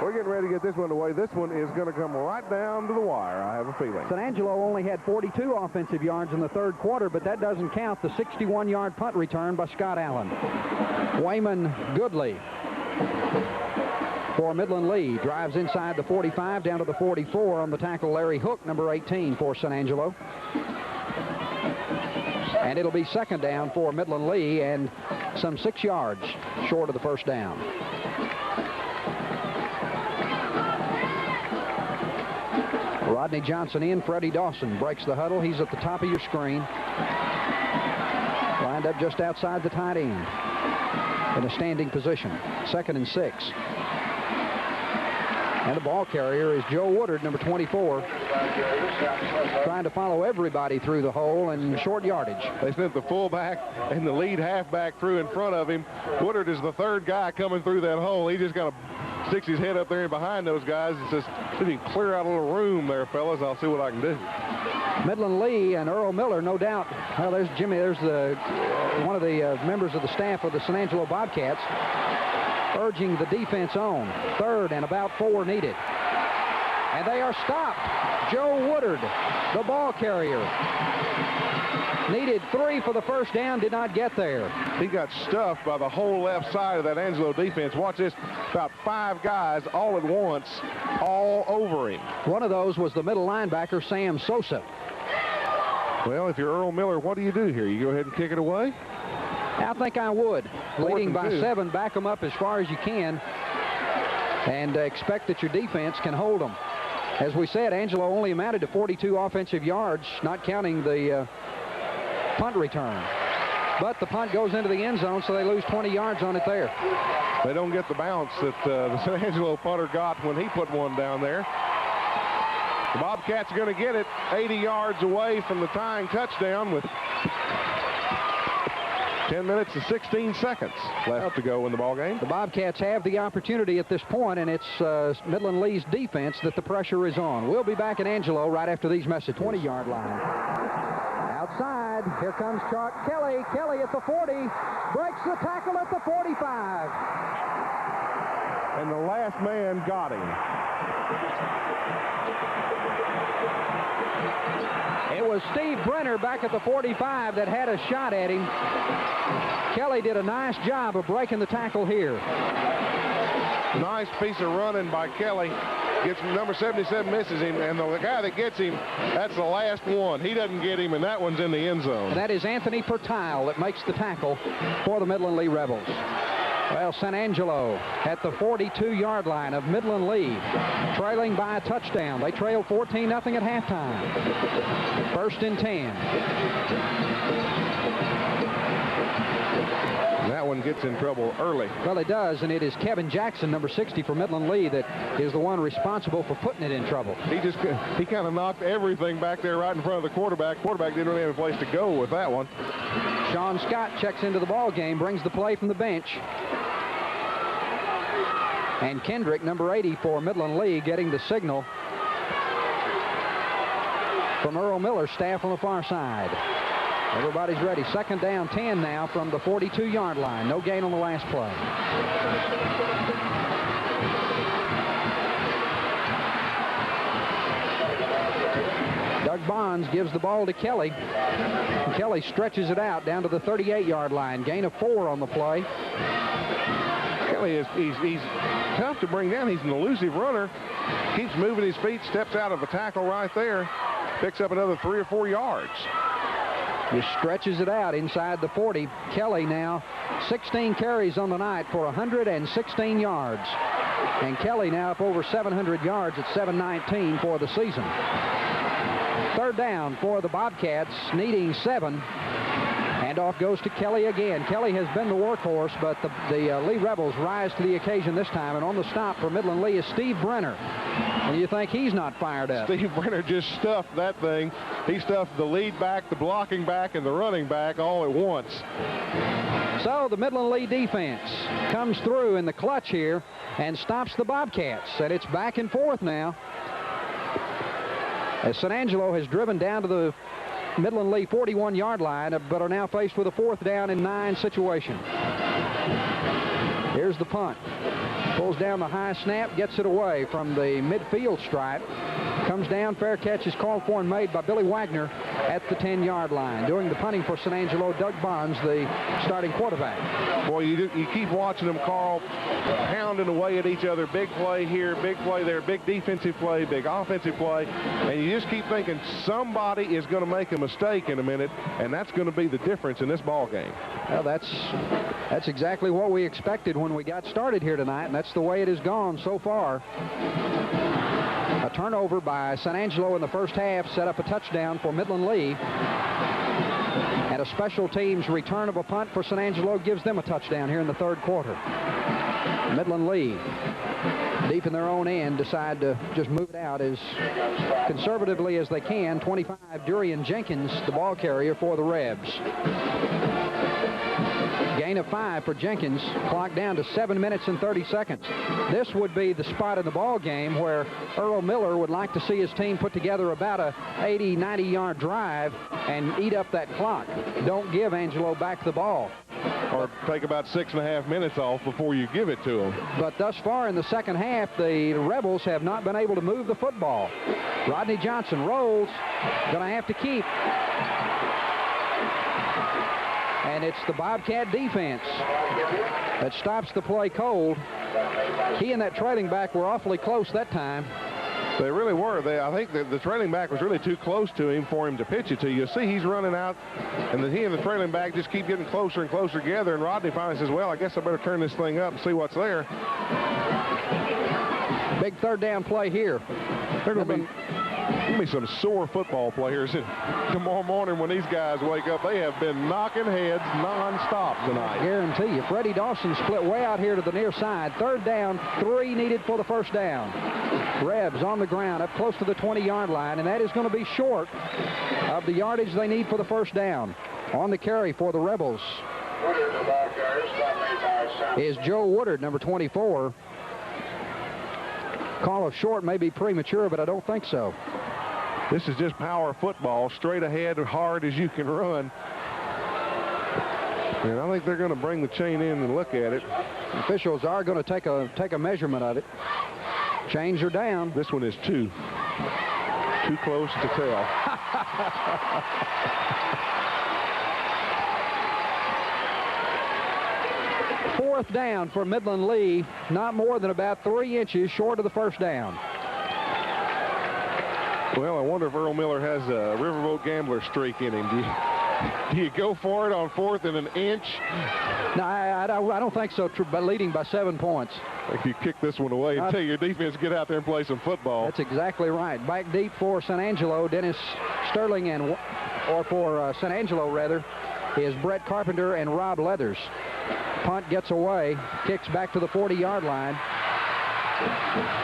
we're getting ready to get this one away. This one is going to come right down to the wire, I have a feeling. San Angelo only had 42 offensive yards in the third quarter, but that doesn't count the 61-yard punt return by Scott Allen. Wayman Goodley for Midland Lee drives inside the 45 down to the 44 on the tackle. Larry Hook, number 18 for San Angelo. And it'll be second down for Midland Lee and some 6 yards short of the first down. Rodney Johnson in. Freddie Dawson breaks the huddle. He's at the top of your screen. Lined up just outside the tight end in a standing position. 2nd and 6. And the ball carrier is Joe Woodard, number 24, trying to follow everybody through the hole in short yardage. They sent the fullback and the lead halfback through in front of him. Woodard is the third guy coming through that hole. He just kind of sticks his head up there and behind those guys and says, "If you can clear out a little room there, fellas, I'll see what I can do." Midland Lee and Earl Miller, no doubt. Well, there's Jimmy. There's one of the members of the staff of the San Angelo Bobcats urging the defense on. 3rd and about 4 needed. And they are stopped. Joe Woodard, the ball carrier, needed 3 for the first down, did not get there. He got stuffed by the whole left side of that Angelo defense. Watch this, about 5 guys all at once, all over him. One of those was the middle linebacker, Sam Sosa. Well, if you're Earl Miller, what do you do here? You go ahead and kick it away? I think I would. Leading by 7, back them up as far as you can and expect that your defense can hold them. As we said, Angelo only amounted to 42 offensive yards, not counting the punt return. But the punt goes into the end zone, so they lose 20 yards on it there. They don't get the bounce that the San Angelo punter got when he put one down there. The Bobcats are going to get it 80 yards away from the tying touchdown with 10 minutes and 16 seconds left to go in the ballgame. The Bobcats have the opportunity at this point, and it's Midland Lee's defense that the pressure is on. We'll be back at Angelo right after these messages. 20-yard line. Outside, here comes Chuck Kelly. Kelly at the 40, breaks the tackle at the 45. And the last man got him. It was Steve Brenner back at the 45 that had a shot at him. Kelly did a nice job of breaking the tackle here. Nice piece of running by Kelly. Gets number 77, misses him, and the guy that gets him, that's the last one. He doesn't get him, and that one's in the end zone. And that is Anthony Pertile that makes the tackle for the Midland Lee Rebels. Well, San Angelo at the 42-yard line of Midland Lee, trailing by a touchdown. They trailed 14-0 at halftime. First and 10. That one gets in trouble early. Well, it does, and it is Kevin Jackson, number 60 for Midland Lee, that is the one responsible for putting it in trouble. He kind of knocked everything back there right in front of the quarterback. Quarterback didn't really have a place to go with that one. Sean Scott checks into the ball game, brings the play from the bench. And Kendrick, number 80 for Midland Lee, getting the signal from Earl Miller's staff on the far side. Everybody's ready. Second down, 10 now from the 42-yard line. No gain on the last play. Doug Bonds gives the ball to Kelly. And Kelly stretches it out down to the 38-yard line. Gain of 4 on the play. Kelly he's tough to bring down. He's an elusive runner. Keeps moving his feet, steps out of a tackle right there. Picks up another 3 or 4 yards. Just stretches it out inside the 40. Kelly now 16 carries on the night for 116 yards. And Kelly now up over 700 yards at 719 for the season. Third down for the Bobcats, needing 7. And off goes to Kelly again. Kelly has been the workhorse, but the Lee Rebels rise to the occasion this time. And on the stop for Midland Lee is Steve Brenner. And you think he's not fired up. Steve Brenner just stuffed that thing. He stuffed the lead back, the blocking back, and the running back all at once. So the Midland Lee defense comes through in the clutch here and stops the Bobcats. And it's back and forth now, as San Angelo has driven down to the Midland Lee 41-yard line, but are now faced with a 4th down and 9 situation. Here's the punt. Pulls down the high snap, gets it away from the midfield stripe. Comes down, fair catch is called for and made by Billy Wagner at the 10-yard line. Doing the punting for San Angelo, Doug Bonds, the starting quarterback. Boy, you keep watching them, Carl, pounding away at each other. Big play here, big play there, big defensive play, big offensive play. And you just keep thinking somebody is going to make a mistake in a minute, and that's going to be the difference in this ball game. Well, that's exactly what we expected when we got started here tonight, and that's the way it has gone so far. A turnover by San Angelo in the first half set up a touchdown for Midland Lee. And a special teams return of a punt for San Angelo gives them a touchdown here in the third quarter. Midland Lee, deep in their own end, decide to just move it out as conservatively as they can. 25, Durian Jenkins, the ball carrier for the Rebs. Gain of 5 for Jenkins, clock down to 7 minutes and 30 seconds. This would be the spot in the ball game where Earl Miller would like to see his team put together about a 80, 90-yard drive and eat up that clock. Don't give Angelo back the ball. Or take about 6.5 minutes off before you give it to him. But thus far in the second half, the Rebels have not been able to move the football. Rodney Johnson rolls, gonna have to keep. And it's the Bobcat defense that stops the play cold. He and that trailing back were awfully close that time. They really were. I think the trailing back was really too close to him for him to pitch it to you. See, he's running out, and he and the trailing back just keep getting closer and closer together, and Rodney finally says, well, I guess I better turn this thing up and see what's there. Big third down play here. They're going to be some sore football players tomorrow morning when these guys wake up. They have been knocking heads nonstop tonight. I guarantee you. Freddie Dawson split way out here to the near side. Third down, 3 needed for the first down. Rebs on the ground up close to the 20-yard line, and that is going to be short of the yardage they need for the first down. On the carry for the Rebels is Joe Woodard, number 24. Call of short may be premature, but I don't think so. This is just power football, straight ahead, hard as you can run. And I think they're going to bring the chain in and look at it. Officials are going to take a measurement of it. Chains are down. This one is too close to tell. Fourth down for Midland Lee, not more than about 3 inches short of the first down. Well, I wonder if Earl Miller has a riverboat gambler streak in him. Do you go for it on 4th and an inch? No, I don't think so, but leading by 7 points. I think you kick this one away and tell your defense get out there and play some football. That's exactly right. Back deep for San Angelo, Dennis Sterling, or for San Angelo, rather, is Brett Carpenter and Rob Leathers. Punt gets away, kicks back to the 40-yard line.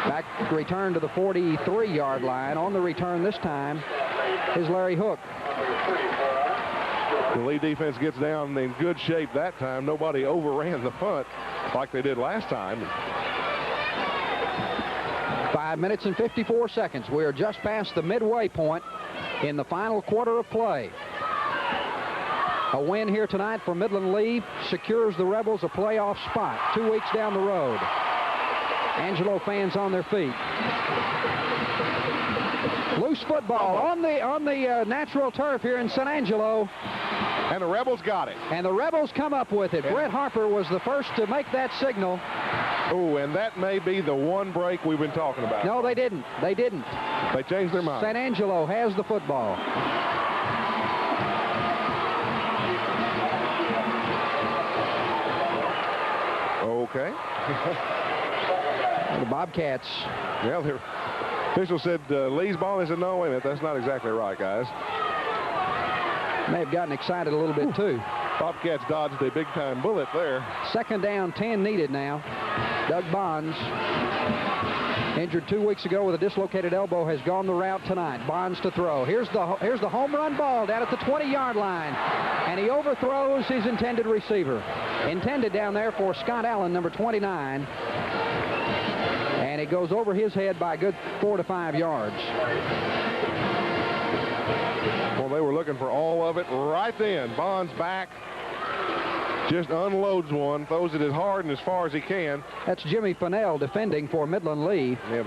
Back return to the 43-yard line. On the return this time is Larry Hook. The Lee defense gets down in good shape that time. Nobody overran the punt like they did last time. 5 minutes and 54 seconds. We are just past the midway point in the final quarter of play. A win here tonight for Midland Lee secures the Rebels a playoff spot 2 weeks down the road. Angelo fans on their feet. Loose football on the natural turf here in San Angelo. And the Rebels got it. And the Rebels come up with it. Brett Harper was the first to make that signal. Oh, and that may be the one break we've been talking about. No, they didn't. They didn't. They changed their mind. San Angelo has the football. Okay. The Bobcats. Yeah, the official said Lee's ball. They said, no, wait a minute, that's not exactly right, guys. May have gotten excited a little bit, too. Bobcats dodged a big-time bullet there. 2nd down, 10 needed now. Doug Bonds, injured 2 weeks ago with a dislocated elbow, has gone the route tonight. Bonds to throw. Here's the home run ball down at the 20-yard line. And he overthrows his intended receiver. Intended down there for Scott Allen, number 29. And it goes over his head by a good 4 to 5 yards. Well, they were looking for all of it right then. Bonds back, just unloads one, throws it as hard and as far as he can. That's Jimmy Fennell defending for Midland Lee. Yeah,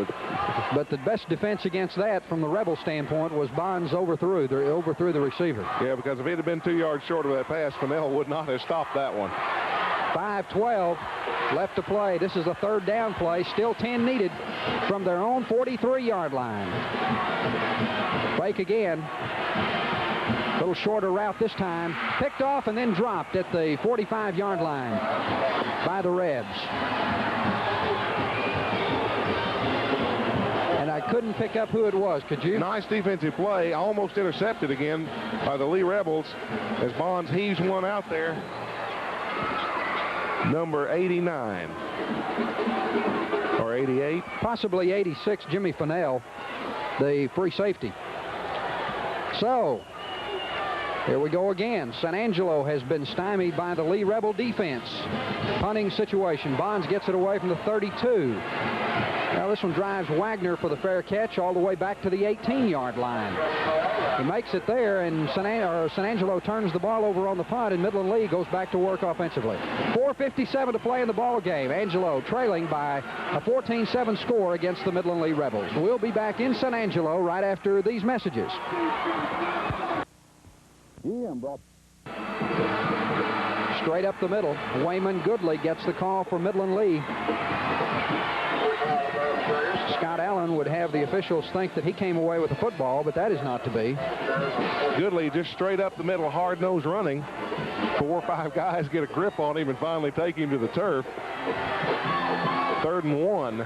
but the best defense against that from the Rebel standpoint was Bonds overthrew the receiver. Yeah, because if it had been 2 yards short of that pass, Fennell would not have stopped that one. 5:12 left to play. This is a 3rd down play. Still 10 needed from their own 43-yard line. Fake again. A little shorter route this time. Picked off and then dropped at the 45-yard line by the Rebs. And I couldn't pick up who it was, could you? Nice defensive play. Almost intercepted again by the Lee Rebels as Bonds heaves one out there. Number 89. Or 88. Possibly 86, Jimmy Fennell, the free safety. So, here we go again. San Angelo has been stymied by the Lee Rebel defense. Punting situation. Bonds gets it away from the 32. Now this one drives Wagner for the fair catch all the way back to the 18-yard line. He makes it there, and San Angelo turns the ball over on the punt, and Midland Lee goes back to work offensively. 4:57 to play in the ball game. Angelo trailing by a 14-7 score against the Midland Lee Rebels. We'll be back in San Angelo right after these messages. Straight up the middle, Wayman Goodley gets the call for Midland Lee. Scott Allen would have the officials think that he came away with the football, but that is not to be. Goodley just straight up the middle, hard-nosed running. 4 or 5 guys get a grip on him and finally take him to the turf. 3rd and 1.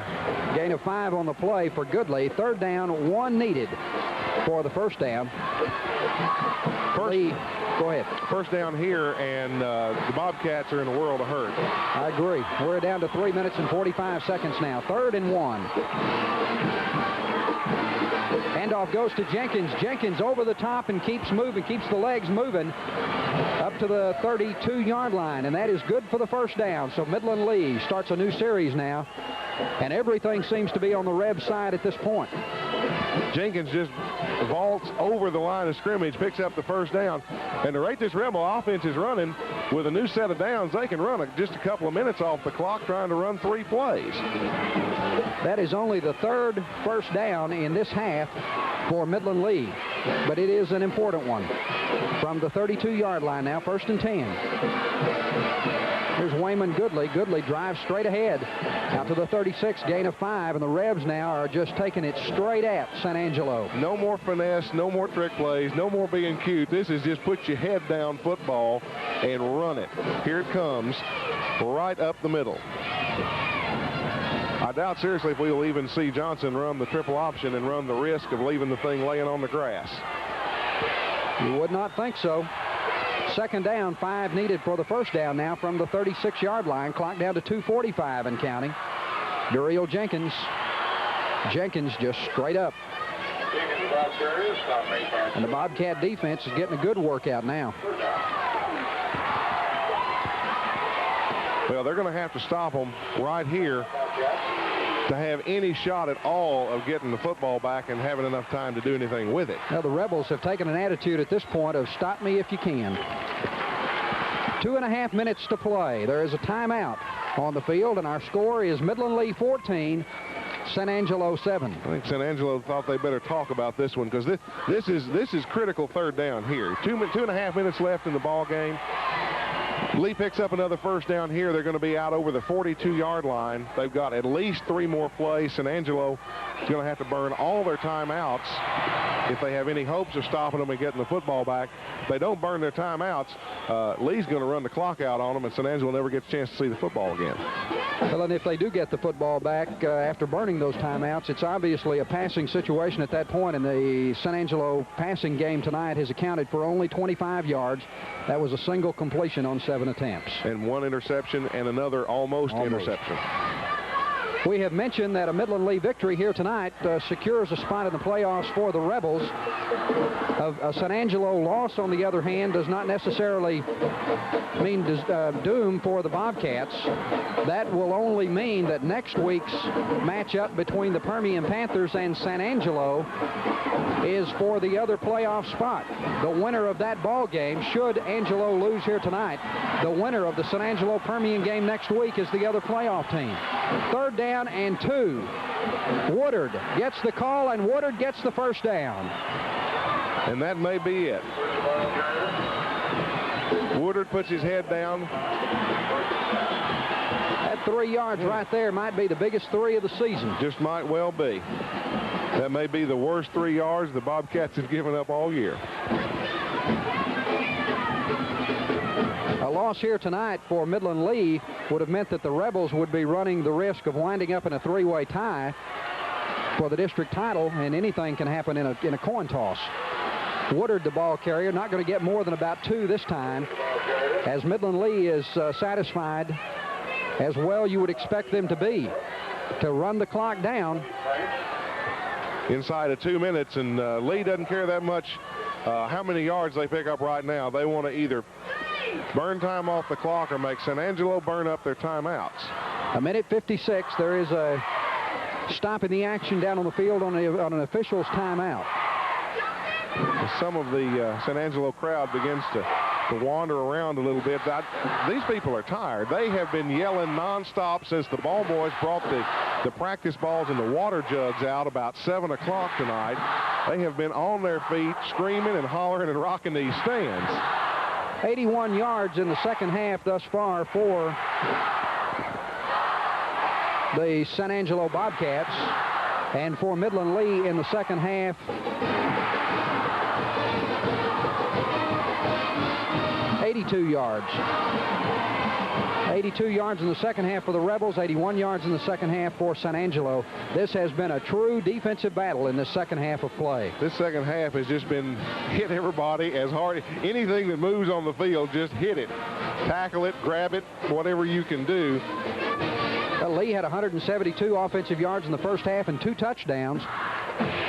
Gain of 5 on the play for Goodley. 3rd down, 1 needed for the first down. Lee, go ahead. First down here, and the Bobcats are in a world of hurt. I agree. We're down to 3 minutes and 45 seconds now. 3rd and 1. Handoff goes to Jenkins. Jenkins over the top and keeps moving, keeps the legs moving up to the 32-yard line, and that is good for the first down. So Midland Lee starts a new series now And everything seems to be on the Rebs side at this point. Jenkins just vaults over the line of scrimmage, picks up the first down. And the rate this Rebel offense is running, with a new set of downs, they can run just a couple of minutes off the clock trying to run 3 plays. That is only the 3rd first down in this half for Midland Lee, but it is an important one. From the 32-yard line now, 1st and 10. Here's Wayman Goodley. Goodley drives straight ahead out to the 36, gain of 5, and the Rebs now are just taking it straight at San Angelo. No more finesse, no more trick plays, no more being cute. This is just put your head down football and run it. Here it comes, right up the middle. I doubt seriously if we'll even see Johnson run the triple option and run the risk of leaving the thing laying on the grass. You would not think so. 2nd down, 5 needed for the first down now from the 36-yard line. Clock down to 2:45 and counting. Duriel Jenkins. Jenkins just straight up. And the Bobcat defense is getting a good workout now. Well, they're going to have to stop them right here to have any shot at all of getting the football back and having enough time to do anything with it. Now, the Rebels have taken an attitude at this point of stop me if you can. 2.5 minutes to play. There is a timeout on the field, and our score is Midland Lee 14, San Angelo 7. I think San Angelo thought they better talk about this one, because this is critical 3rd down here. 2.5 minutes left in the ball game. Lee picks up another first down here. They're going to be out over the 42-yard line. They've got at least 3 more plays. San Angelo is going to have to burn all their timeouts if they have any hopes of stopping them and getting the football back. If they don't burn their timeouts, Lee's going to run the clock out on them, and San Angelo never gets a chance to see the football again. Well, and if they do get the football back after burning those timeouts, it's obviously a passing situation at that point, and the San Angelo passing game tonight has accounted for only 25 yards. That was a single completion on 7 attempts. And 1 interception and another almost interception. We have mentioned that a Midland Lee victory here tonight secures a spot in the playoffs for the Rebels. A San Angelo loss, on the other hand, does not necessarily mean doom for the Bobcats. That will only mean that next week's matchup between the Permian Panthers and San Angelo is for the other playoff spot. The winner of that ball game, should Angelo lose here tonight, the winner of the San Angelo Permian game next week is the other playoff team. 3rd down and 2. Woodard gets the call, and Woodard gets the first down. And that may be it. Woodard puts his head down. That 3 yards right there might be the biggest 3 of the season. Just might well be. That may be the worst 3 yards the Bobcats have given up all year. A loss here tonight for Midland Lee would have meant that the Rebels would be running the risk of winding up in a 3-way tie for the district title, and anything can happen in a coin toss. Woodard, the ball carrier, not going to get more than about 2 this time, as Midland Lee is satisfied, as well you would expect them to be, to run the clock down. Inside of 2 minutes, and Lee doesn't care that much how many yards they pick up right now. They want to either burn time off the clock or make San Angelo burn up their timeouts. 1:56. There is a stop in the action down on the field on an official's timeout. Some of the San Angelo crowd begins to wander around a little bit. These people are tired. They have been yelling nonstop since the ball boys brought the practice balls and the water jugs out about 7 o'clock tonight. They have been on their feet screaming and hollering and rocking these stands. 81 yards in the second half thus far for the San Angelo Bobcats, and for Midland Lee in the second half, 82 yards. 82 yards in the second half for the Rebels, 81 yards in the second half for San Angelo. This has been a true defensive battle in this second half of play. This second half has just been hit everybody as hard. Anything that moves on the field, just hit it. Tackle it, grab it, whatever you can do. Well, Lee had 172 offensive yards in the first half and 2 touchdowns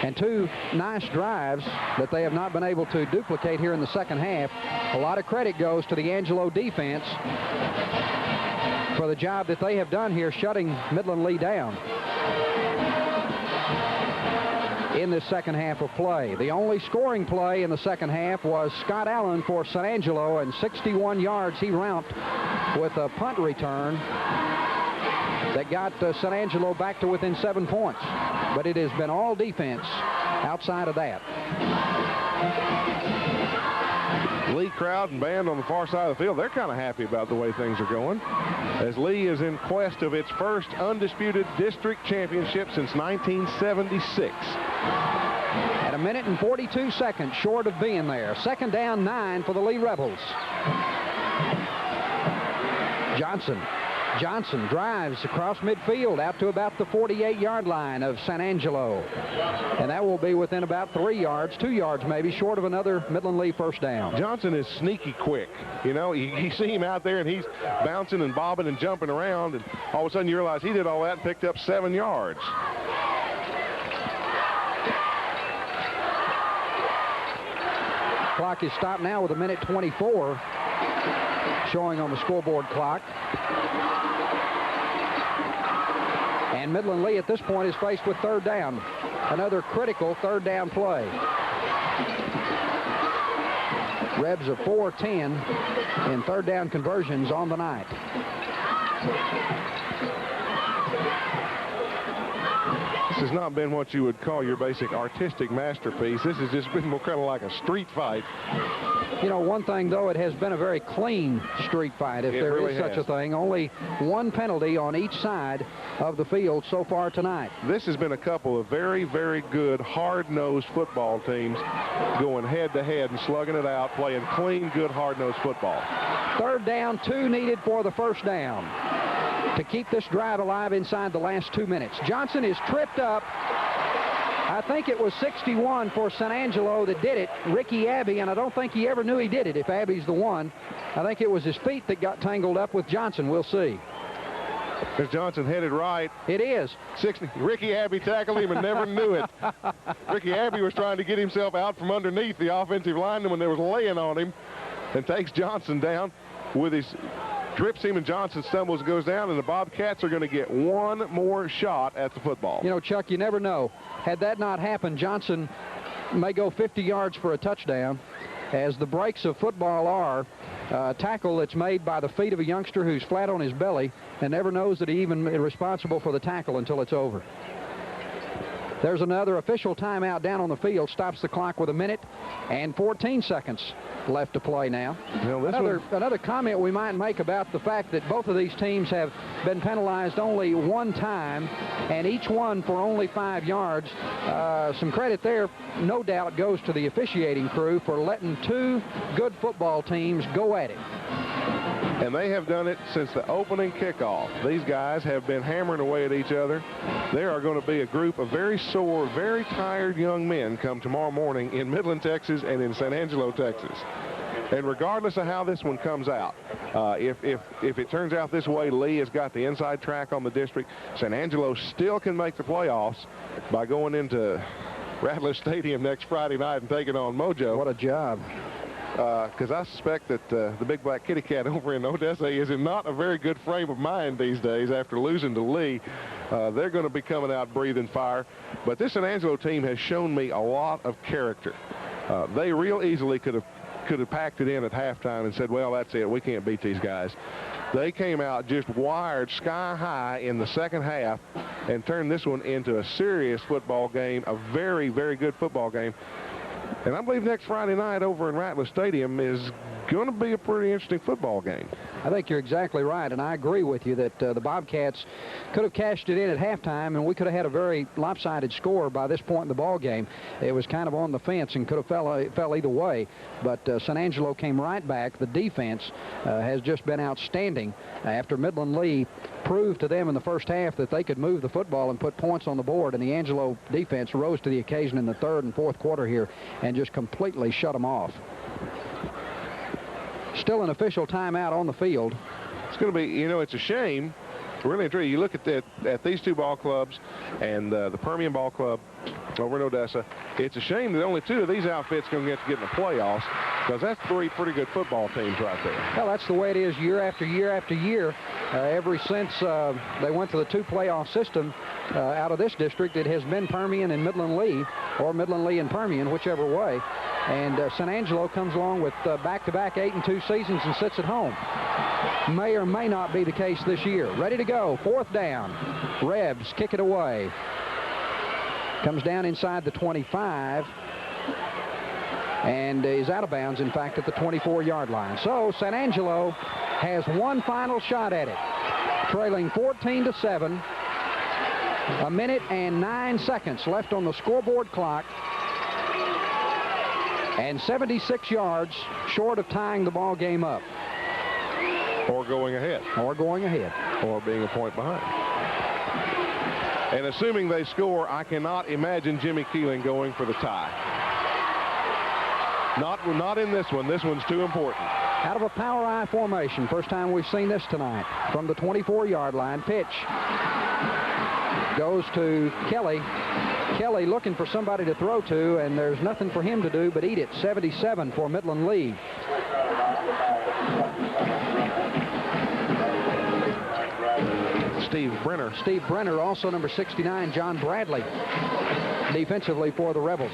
and 2 nice drives that they have not been able to duplicate here in the second half. A lot of credit goes to the Angelo defense for the job that they have done here shutting Midland Lee down in this second half of play. The only scoring play in the second half was Scott Allen for San Angelo, and 61 yards he ramped with a punt return that got San Angelo back to within 7 points. But it has been all defense outside of that. Lee crowd and band on the far side of the field, they're kind of happy about the way things are going, as Lee is in quest of its first undisputed district championship since 1976. At 1 minute and 42 seconds short of being there. Second down, 9 for the Lee Rebels. Johnson drives across midfield out to about the 48-yard line of San Angelo. And that will be within about 3 yards, 2 yards maybe, short of another Midland Lee first down. Johnson is sneaky quick. You know, you see him out there and he's bouncing and bobbing and jumping around, and all of a sudden you realize he did all that and picked up 7 yards. Clock is stopped now with 1 minute 24 showing on the scoreboard clock. And Midland Lee at this point is faced with third down. Another critical third down play. Rebs are 4-10 in third down conversions on the night. This has not been what you would call your basic artistic masterpiece. This has just been more kind of like a street fight. You know, one thing, though, it has been a very clean street fight, if there is such a thing. Only one penalty on each side of the field so far tonight. This has been a couple of very, very good, hard-nosed football teams going head-to-head and slugging it out, playing clean, good, hard-nosed football. Third down, 2 needed for the first down to keep this drive alive inside the last 2 minutes. Johnson is tripped up. I think it was 61 for San Angelo that did it, Ricky Abbey, and I don't think he ever knew he did it if Abbey's the one. I think it was his feet that got tangled up with Johnson. We'll see. There's Johnson headed right. It is. 60. Ricky Abbey tackled him and never knew it. Ricky Abbey was trying to get himself out from underneath the offensive lineman when they was laying on him, and takes Johnson down with his... trips him, and Johnson stumbles and goes down, and the Bobcats are going to get one more shot at the football. You know, Chuck, you never know. Had that not happened, Johnson may go 50 yards for a touchdown. As the breaks of football are, a tackle that's made by the feet of a youngster who's flat on his belly and never knows that he even is responsible for the tackle until it's over. There's another official timeout down on the field. Stops the clock with 1 minute and 14 seconds left to play now. Another comment we might make about the fact that both of these teams have been penalized only one time, and each one for only 5 yards. Some credit there, no doubt, goes to the officiating crew for letting 2 good football teams go at it. And they have done it since the opening kickoff. These guys have been hammering away at each other. There are going to be a group of very sore, very tired young men come tomorrow morning in Midland, Texas, and in San Angelo, Texas. And regardless of how this one comes out, if it turns out this way, Lee has got the inside track on the district. San Angelo still can make the playoffs by going into Rattler Stadium next Friday night and taking on Mojo. What a job. Because I suspect that the Big Black Kitty Cat over in Odessa is in not a very good frame of mind these days after losing to Lee. They're going to be coming out breathing fire. But this San Angelo team has shown me a lot of character. They real easily could have packed it in at halftime and said, well, that's it. We can't beat these guys. They came out just wired sky high in the second half and turned this one into a serious football game, a very, very good football game. And I believe next Friday night over in Rattler Stadium is going to be a pretty interesting football game. I think you're exactly right, and I agree with you that the Bobcats could have cashed it in at halftime, and we could have had a very lopsided score by this point in the ball game. It was kind of on the fence and could have fell either way, but San Angelo came right back. The defense has just been outstanding after Midland Lee proved to them in the first half that they could move the football and put points on the board, and the Angelo defense rose to the occasion in the third and fourth quarter here and just completely shut them off. Still an official timeout on the field. It's going to be, you know, it's a shame. Really, truly, you look at these 2 ball clubs and the Permian Ball Club over in Odessa. It's a shame that only 2 of these outfits are going to get in the playoffs. because that's 3 pretty good football teams right there. Well, that's the way it is year after year after year. Ever since they went to the 2 playoff system out of this district, it has been Permian and Midland Lee, or Midland Lee and Permian, whichever way. And San Angelo comes along with back-to-back 8-2 seasons and sits at home. May or may not be the case this year. Ready to go. 4th down. Rebs kick it away. Comes down inside the 25 and is out of bounds, in fact, at the 24-yard line. So San Angelo has one final shot at it, trailing 14-7. A minute and 9 seconds left on the scoreboard clock, and 76 yards short of tying the ball game up. Or going ahead. Or going ahead. Or being a point behind. And assuming they score, I cannot imagine Jimmy Keeling going for the tie. Not in this one. This one's too important. Out of a power I formation. First time we've seen this tonight. From the 24-yard line. Pitch goes to Kelly. Kelly looking for somebody to throw to, and there's nothing for him to do but eat it. 77 for Midland Lee. Steve Brenner. Steve Brenner, also number 69, John Bradley, defensively for the Rebels.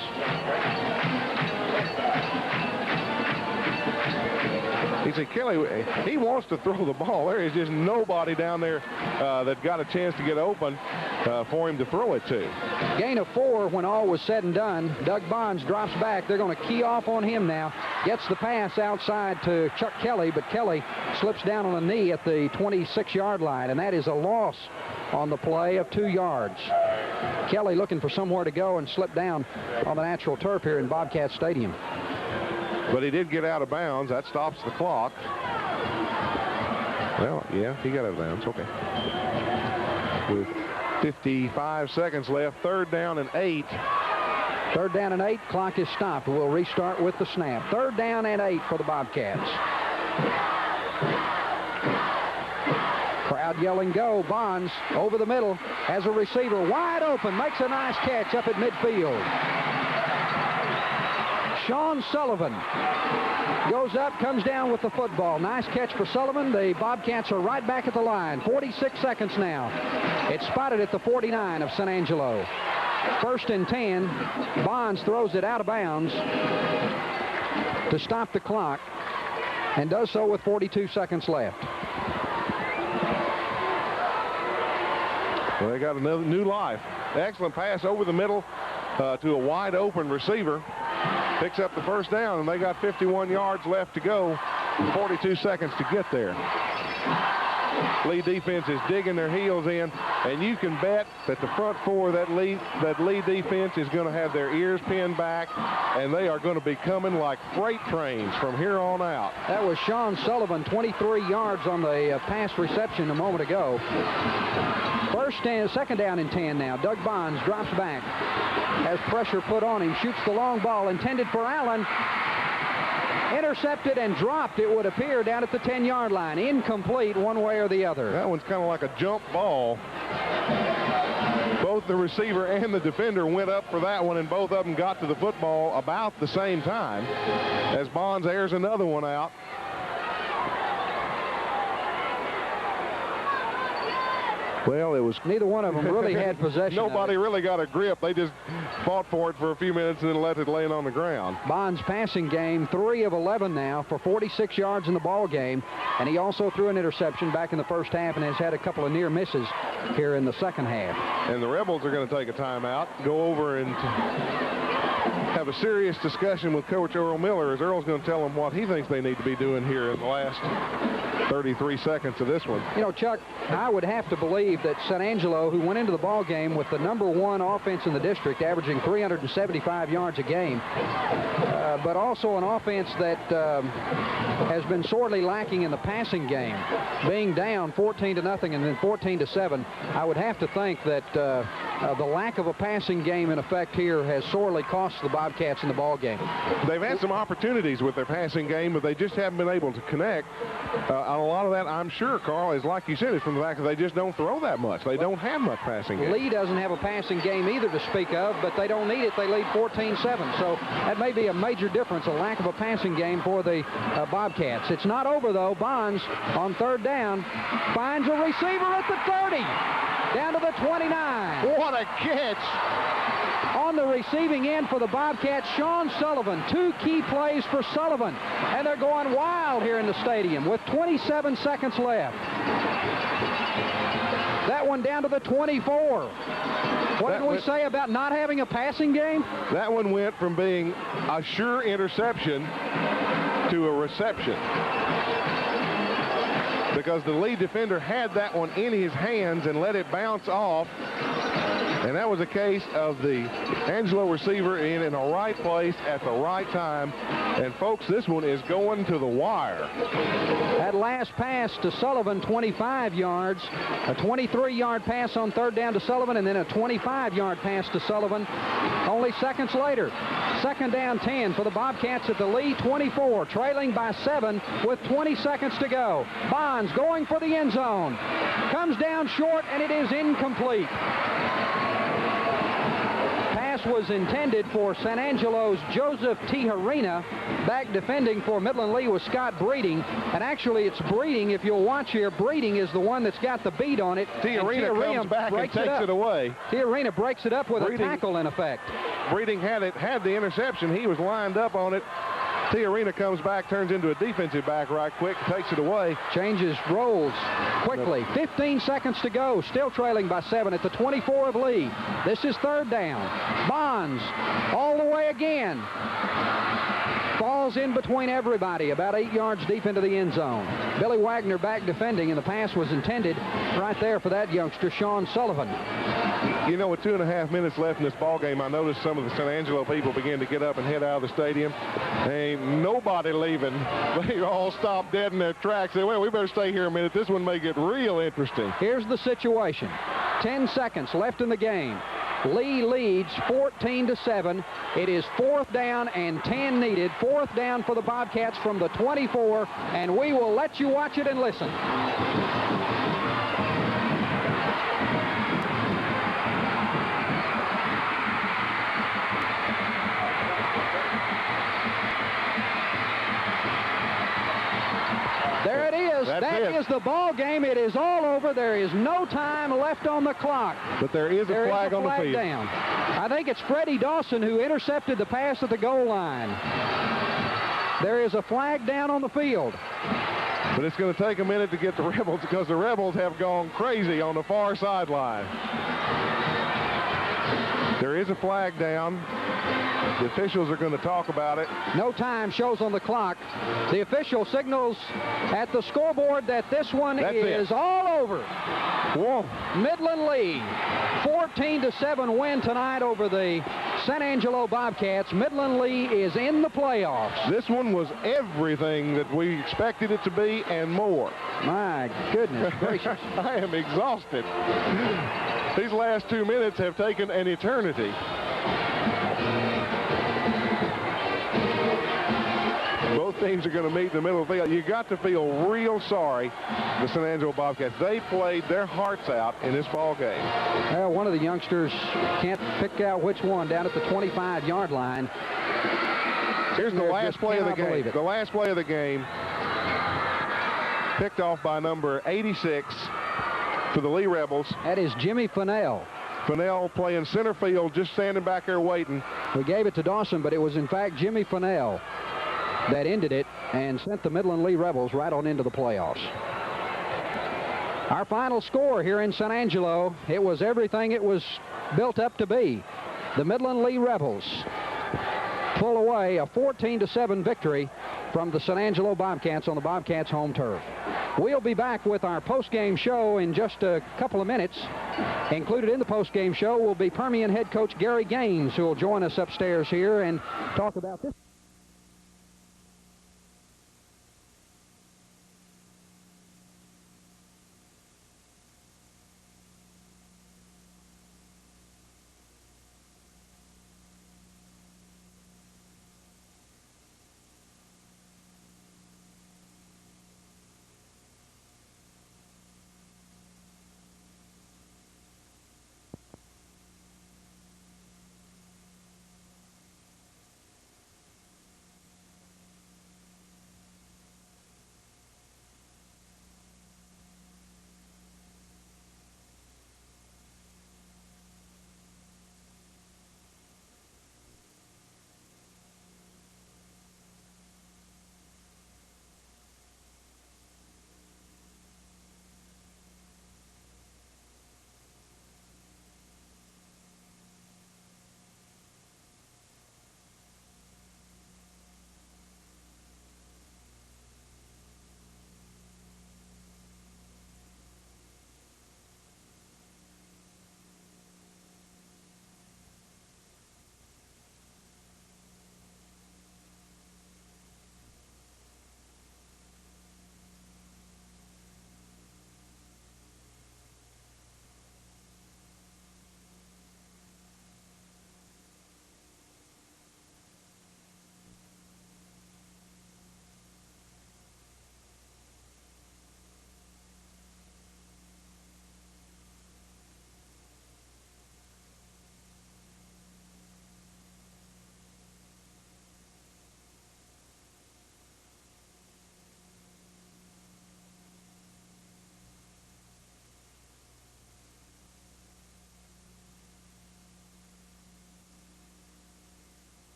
He said, Kelly, he wants to throw the ball. There is just nobody down there that got a chance to get open for him to throw it to. Gain of 4 when all was said and done. Doug Bonds drops back. They're going to key off on him now. Gets the pass outside to Chuck Kelly, but Kelly slips down on a knee at the 26-yard line, and that is a loss on the play of 2 yards. Kelly looking for somewhere to go and slipped down on the natural turf here in Bobcat Stadium. But he did get out of bounds. That stops the clock. Well, yeah, he got out of bounds. Okay. With 55 seconds left, 3rd down and 8. 3rd down and 8. Clock is stopped. We'll restart with the snap. 3rd down and 8 for the Bobcats. Crowd yelling go. Bonds over the middle has a receiver wide open. Makes a nice catch up at midfield. Sean Sullivan goes up, comes down with the football. Nice catch for Sullivan. The Bobcats are right back at the line. 46 seconds now. It's spotted at the 49 of San Angelo. 1st and 10. Bonds throws it out of bounds to stop the clock and does so with 42 seconds left. Well, they got another new life. Excellent pass over the middle to a wide open receiver. Picks up the 1st down, and they got 51 yards left to go. 42 seconds to get there. Lee defense is digging their heels in, and you can bet that the front 4 of that Lee defense is going to have their ears pinned back, and they are going to be coming like freight trains from here on out. That was Sean Sullivan, 23 yards on the pass reception a moment ago. 2nd down and 10 now. Doug Bonds drops back, has pressure put on him, shoots the long ball intended for Allen. Intercepted and dropped, it would appear, down at the 10-yard line. Incomplete one way or the other. That one's kind of like a jump ball. Both the receiver and the defender went up for that one, and both of them got to the football about the same time as Bonds airs another one out. Well, it was... Neither one of them really had possession. Nobody really got a grip. They just fought for it for a few minutes and then let it lay on the ground. Bonds' passing game, 3 of 11 now for 46 yards in the ball game. And he also threw an interception back in the 1st half and has had a couple of near misses here in the 2nd half. And the Rebels are going to take a timeout, go over and have a serious discussion with Coach Earl Miller, as Earl's going to tell them what he thinks they need to be doing here in the last 33 seconds of this one. You know, Chuck, I would have to believe that San Angelo, who went into the ball game with the #1 offense in the district, averaging 375 yards a game, but also an offense that has been sorely lacking in the passing game, being down 14-0 and then 14-7. I would have to think that the lack of a passing game in effect here has sorely cost the Bobcats in the ball game. They've had some opportunities with their passing game, but they just haven't been able to connect. A lot of that, I'm sure, Carl, is like you said, is from the fact that they just don't throw that much. They don't have much passing game. Lee doesn't have a passing game either to speak of, but they don't need it. They lead 14-7. So that may be a major difference, a lack of a passing game for the Bobcats. It's not over, though. Bonds on third down finds a receiver at the 30, down to the 29. What a catch! On the receiving end for the Bobcats, Sean Sullivan. 2 key plays for Sullivan. And they're going wild here in the stadium with 27 seconds left. That one down to the 24. What did we say about not having a passing game? That one went from being a sure interception to a reception, because the lead defender had that one in his hands and let it bounce off. And that was a case of the Angelo receiver in the right place at the right time. And, folks, this one is going to the wire. That last pass to Sullivan, 25 yards. A 23-yard pass on third down to Sullivan, and then a 25-yard pass to Sullivan only seconds later. Second down 10 for the Bobcats at the Lee 24, trailing by 7 with 20 seconds to go. Bonds going for the end zone. Comes down short, and it is incomplete. Was intended for San Angelo's Joseph Tijerina. Back defending for Midland Lee was Scott Breeding, and actually it's Breeding, if you'll watch here, Breeding is the one that's got the beat on it. Tijerina comes back and takes it away. Tijerina breaks it up with a tackle in effect. Breeding had the interception. He was lined up on it. Tijerina comes back, turns into a defensive back right quick, takes it away. Changes roles quickly. 15 seconds to go, still trailing by 7 at the 24 of Lee. This is third down. Bonds all the way again. Falls in between everybody, about 8 yards deep into the end zone. Billy Wagner back defending, and the pass was intended right there for that youngster, Sean Sullivan. You know, with 2.5 minutes left in this ball game, I noticed some of the San Angelo people begin to get up and head out of the stadium. Ain't nobody leaving. They all stop dead in their tracks. Say, well, we better stay here a minute. This one may get real interesting. Here's the situation. 10 seconds left in the game. Lee leads 14-7. It is 4th down and 10 needed. 4th down for the Bobcats from the 24, and we will let you watch it and listen. There it is. That is the ball game. It is all over. There is no time left on the clock. But there is a flag on the field. Down. I think it's Freddie Dawson who intercepted the pass at the goal line. There is a flag down on the field. But it's going to take a minute to get the Rebels, because the Rebels have gone crazy on the far sideline. There is a flag down. The officials are going to talk about it. No time shows on the clock. The official signals at the scoreboard that this one is all over. Whoa. Midland Lee, 14-7 win tonight over the San Angelo Bobcats. Midland Lee is in the playoffs. This one was everything that we expected it to be and more. My goodness gracious. I am exhausted. These last 2 minutes have taken an eternity. Both teams are going to meet in the middle of the field. You got to feel real sorry the San Angelo Bobcats. They played their hearts out in this ball game. Well, one of the youngsters can't pick out which one down at the 25-yard line. Here's the last play of the game. The last play of the game, picked off by number 86 for the Lee Rebels. That is Jimmy Fennell. Fennell playing center field, just standing back there waiting. We gave it to Dawson, but it was in fact Jimmy Fennell that ended it and sent the Midland Lee Rebels right on into the playoffs. Our final score here in San Angelo, it was everything it was built up to be. The Midland Lee Rebels pull away a 14-7 victory from the San Angelo Bobcats on the Bobcats' home turf. We'll be back with our post-game show in just a couple of minutes. Included in the post-game show will be Permian head coach Gary Gaines, who will join us upstairs here and talk about this.